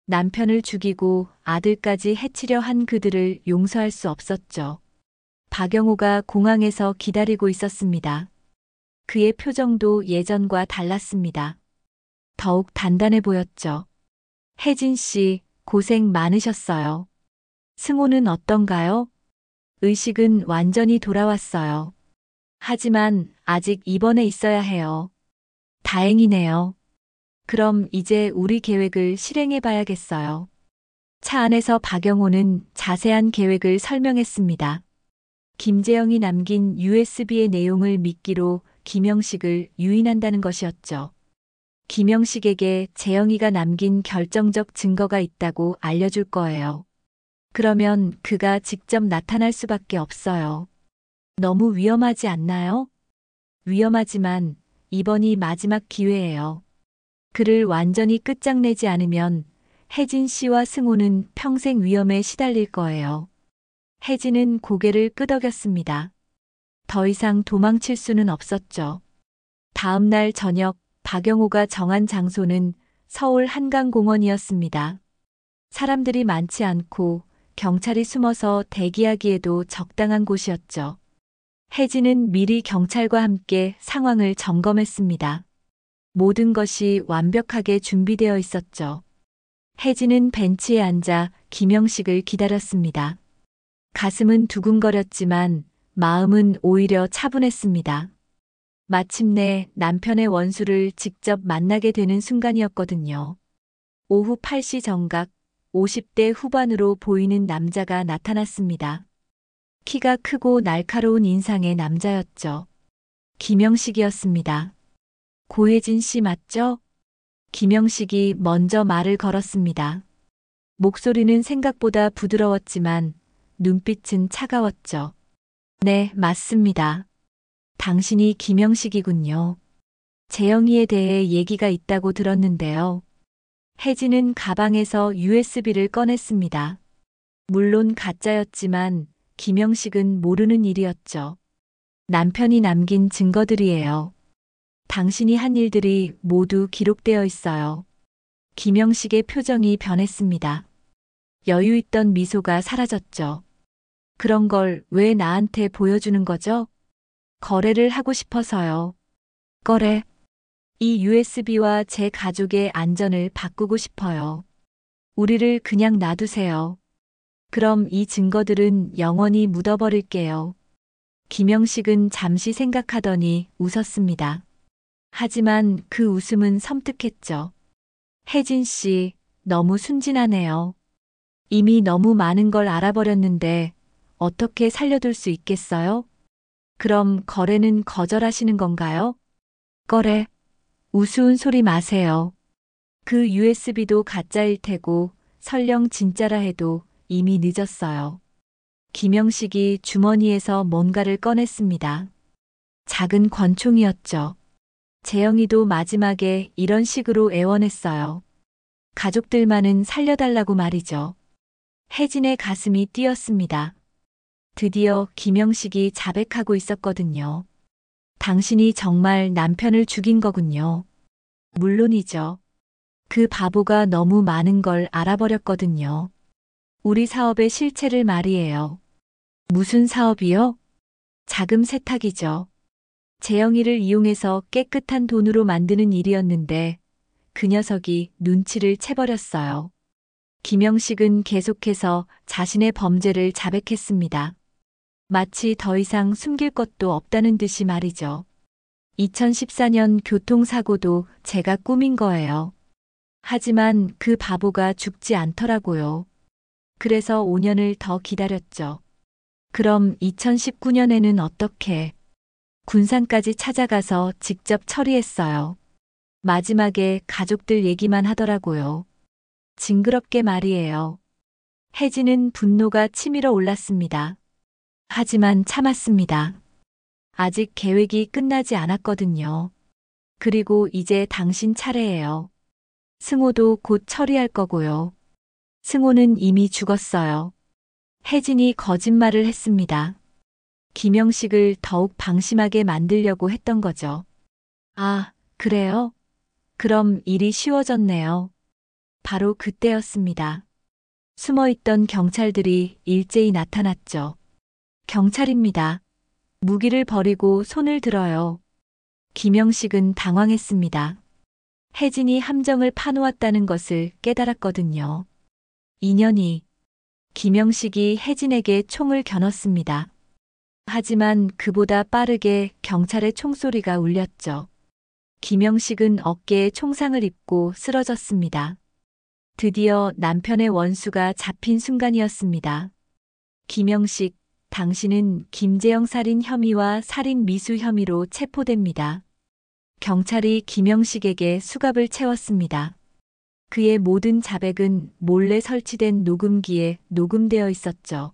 [SPEAKER 1] 남편을 죽이고 아들까지 해치려 한 그들을 용서할 수 없었죠. 박영호가 공항에서 기다리고 있었습니다. 그의 표정도 예전과 달랐습니다. 더욱 단단해 보였죠. 혜진 씨, 고생 많으셨어요. 승호는 어떤가요? 의식은 완전히 돌아왔어요. 하지만 아직 입원해 있어야 해요. 다행이네요. 그럼 이제 우리 계획을 실행해 봐야겠어요. 차 안에서 박영호는 자세한 계획을 설명했습니다. 김재영이 남긴 USB의 내용을 미끼로 김영식을 유인한다는 것이었죠. 김영식에게 재영이가 남긴 결정적 증거가 있다고 알려줄 거예요. 그러면 그가 직접 나타날 수밖에 없어요. 너무 위험하지 않나요? 위험하지만 이번이 마지막 기회예요. 그를 완전히 끝장내지 않으면 혜진 씨와 승호는 평생 위험에 시달릴 거예요. 혜진은 고개를 끄덕였습니다. 더 이상 도망칠 수는 없었죠. 다음 날 저녁 박영호가 정한 장소는 서울 한강공원이었습니다. 사람들이 많지 않고 경찰이 숨어서 대기하기에도 적당한 곳이었죠. 혜진은 미리 경찰과 함께 상황을 점검했습니다. 모든 것이 완벽하게 준비되어 있었죠. 혜진은 벤치에 앉아 김영식을 기다렸습니다. 가슴은 두근거렸지만 마음은 오히려 차분했습니다. 마침내 남편의 원수를 직접 만나게 되는 순간이었거든요. 오후 8시 정각 50대 후반으로 보이는 남자가 나타났습니다. 키가 크고 날카로운 인상의 남자였죠. 김영식이었습니다. 고혜진 씨 맞죠? 김영식이 먼저 말을 걸었습니다. 목소리는 생각보다 부드러웠지만 눈빛은 차가웠죠. 네, 맞습니다. 당신이 김영식이군요. 재영이에 대해 얘기가 있다고 들었는데요. 혜진은 가방에서 USB를 꺼냈습니다. 물론 가짜였지만 김영식은 모르는 일이었죠. 남편이 남긴 증거들이에요. 당신이 한 일들이 모두 기록되어 있어요. 김영식의 표정이 변했습니다. 여유 있던 미소가 사라졌죠. 그런 걸 왜 나한테 보여주는 거죠? 거래를 하고 싶어서요. 거래? 이 USB와 제 가족의 안전을 바꾸고 싶어요. 우리를 그냥 놔두세요. 그럼 이 증거들은 영원히 묻어버릴게요. 김영식은 잠시 생각하더니 웃었습니다. 하지만 그 웃음은 섬뜩했죠. 혜진 씨, 너무 순진하네요. 이미 너무 많은 걸 알아버렸는데 어떻게 살려둘 수 있겠어요? 그럼 거래는 거절하시는 건가요? 거래? 우스운 소리 마세요. 그 USB도 가짜일 테고 설령 진짜라 해도 이미 늦었어요. 김영식이 주머니에서 뭔가를 꺼냈습니다. 작은 권총이었죠. 재영이도 마지막에 이런 식으로 애원했어요. 가족들만은 살려달라고 말이죠. 혜진의 가슴이 뛰었습니다. 드디어 김영식이 자백하고 있었거든요. 당신이 정말 남편을 죽인 거군요. 물론이죠. 그 바보가 너무 많은 걸 알아버렸거든요. 우리 사업의 실체를 말이에요. 무슨 사업이요? 자금 세탁이죠. 재영이를 이용해서 깨끗한 돈으로 만드는 일이었는데 그 녀석이 눈치를 채버렸어요. 김영식은 계속해서 자신의 범죄를 자백했습니다. 마치 더 이상 숨길 것도 없다는 듯이 말이죠. 2014년 교통사고도 제가 꾸민 거예요. 하지만 그 바보가 죽지 않더라고요. 그래서 5년을 더 기다렸죠. 그럼 2019년에는 어떻게? 군산까지 찾아가서 직접 처리했어요. 마지막에 가족들 얘기만 하더라고요. 징그럽게 말이에요. 혜진은 분노가 치밀어 올랐습니다. 하지만 참았습니다. 아직 계획이 끝나지 않았거든요. 그리고 이제 당신 차례예요. 승호도 곧 처리할 거고요. 승호는 이미 죽었어요. 혜진이 거짓말을 했습니다. 김영식을 더욱 방심하게 만들려고 했던 거죠. 아, 그래요? 그럼 일이 쉬워졌네요. 바로 그때였습니다. 숨어있던 경찰들이 일제히 나타났죠. 경찰입니다. 무기를 버리고 손을 들어요. 김영식은 당황했습니다. 혜진이 함정을 파놓았다는 것을 깨달았거든요. 2년이 김영식이 혜진에게 총을 겨눴습니다. 하지만 그보다 빠르게 경찰의 총소리가 울렸죠. 김영식은 어깨에 총상을 입고 쓰러졌습니다. 드디어 남편의 원수가 잡힌 순간이었습니다. 김영식, 당신은 김재영 살인 혐의와 살인 미수 혐의로 체포됩니다. 경찰이 김영식에게 수갑을 채웠습니다. 그의 모든 자백은 몰래 설치된 녹음기에 녹음되어 있었죠.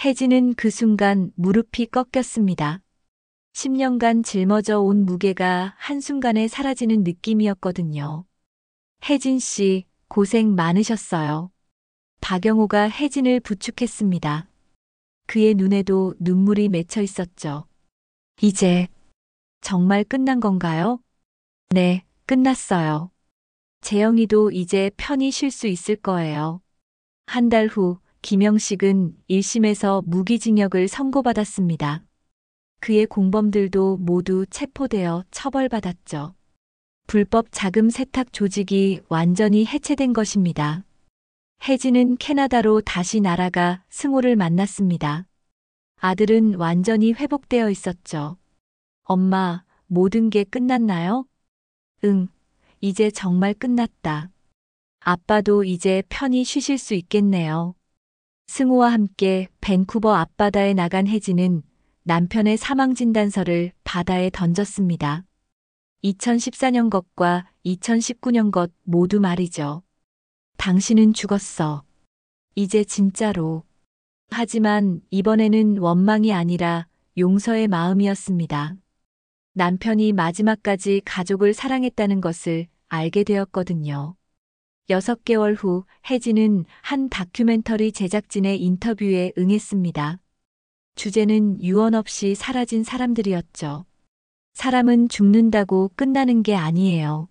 [SPEAKER 1] 혜진은 그 순간 무릎이 꺾였습니다. 10년간 짊어져 온 무게가 한순간에 사라지는 느낌이었거든요. 혜진 씨, 고생 많으셨어요. 박영호가 혜진을 부축했습니다. 그의 눈에도 눈물이 맺혀 있었죠. 이제 정말 끝난 건가요? 네, 끝났어요. 재영이도 이제 편히 쉴 수 있을 거예요. 한 달 후 김영식은 1심에서 무기징역을 선고받았습니다. 그의 공범들도 모두 체포되어 처벌받았죠. 불법 자금 세탁 조직이 완전히 해체된 것입니다. 혜진은 캐나다로 다시 날아가 승호를 만났습니다. 아들은 완전히 회복되어 있었죠. 엄마, 모든 게 끝났나요? 응, 이제 정말 끝났다. 아빠도 이제 편히 쉬실 수 있겠네요. 승호와 함께 밴쿠버 앞바다에 나간 혜진은 남편의 사망진단서를 바다에 던졌습니다. 2014년 것과 2019년 것 모두 말이죠. 당신은 죽었어. 이제 진짜로. 하지만 이번에는 원망이 아니라 용서의 마음이었습니다. 남편이 마지막까지 가족을 사랑했다는 것을 알게 되었거든요. 6개월 후 혜진은 한 다큐멘터리 제작진의 인터뷰에 응했습니다. 주제는 유언 없이 사라진 사람들이었죠. 사람은 죽는다고 끝나는 게 아니에요.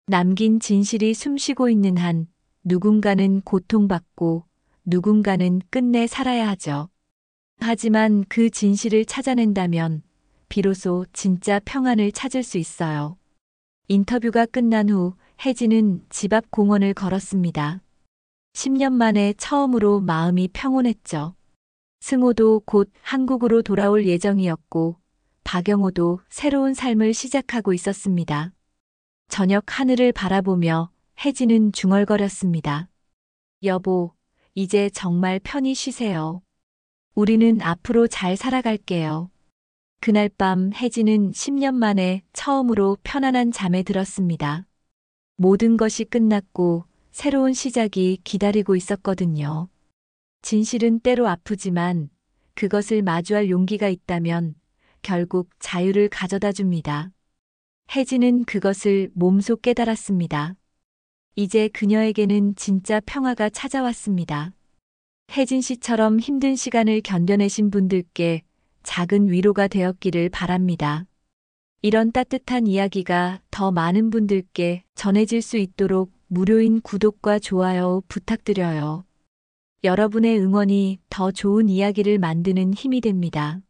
[SPEAKER 1] 남긴 진실이 숨쉬고 있는 한 누군가는 고통받고 누군가는 끝내 살아야 하죠. 하지만 그 진실을 찾아낸다면 비로소 진짜 평안을 찾을 수 있어요. 인터뷰가 끝난 후 혜진은 집 앞 공원을 걸었습니다. 10년 만에 처음으로 마음이 평온했죠. 승호도 곧 한국으로 돌아올 예정이었고 박영호도 새로운 삶을 시작하고 있었습니다. 저녁 하늘을 바라보며 혜진은 중얼거렸습니다. 여보, 이제 정말 편히 쉬세요. 우리는 앞으로 잘 살아갈게요. 그날 밤 혜진은 10년 만에 처음으로 편안한 잠에 들었습니다. 모든 것이 끝났고 새로운 시작이 기다리고 있었거든요. 진실은 때로 아프지만 그것을 마주할 용기가 있다면 결국 자유를 가져다 줍니다. 혜진은 그것을 몸소 깨달았습니다. 이제 그녀에게는 진짜 평화가 찾아왔습니다. 혜진 씨처럼 힘든 시간을 견뎌내신 분들께 작은 위로가 되었기를 바랍니다. 이런 따뜻한 이야기가 더 많은 분들께 전해질 수 있도록 무료인 구독과 좋아요 부탁드려요. 여러분의 응원이 더 좋은 이야기를 만드는 힘이 됩니다.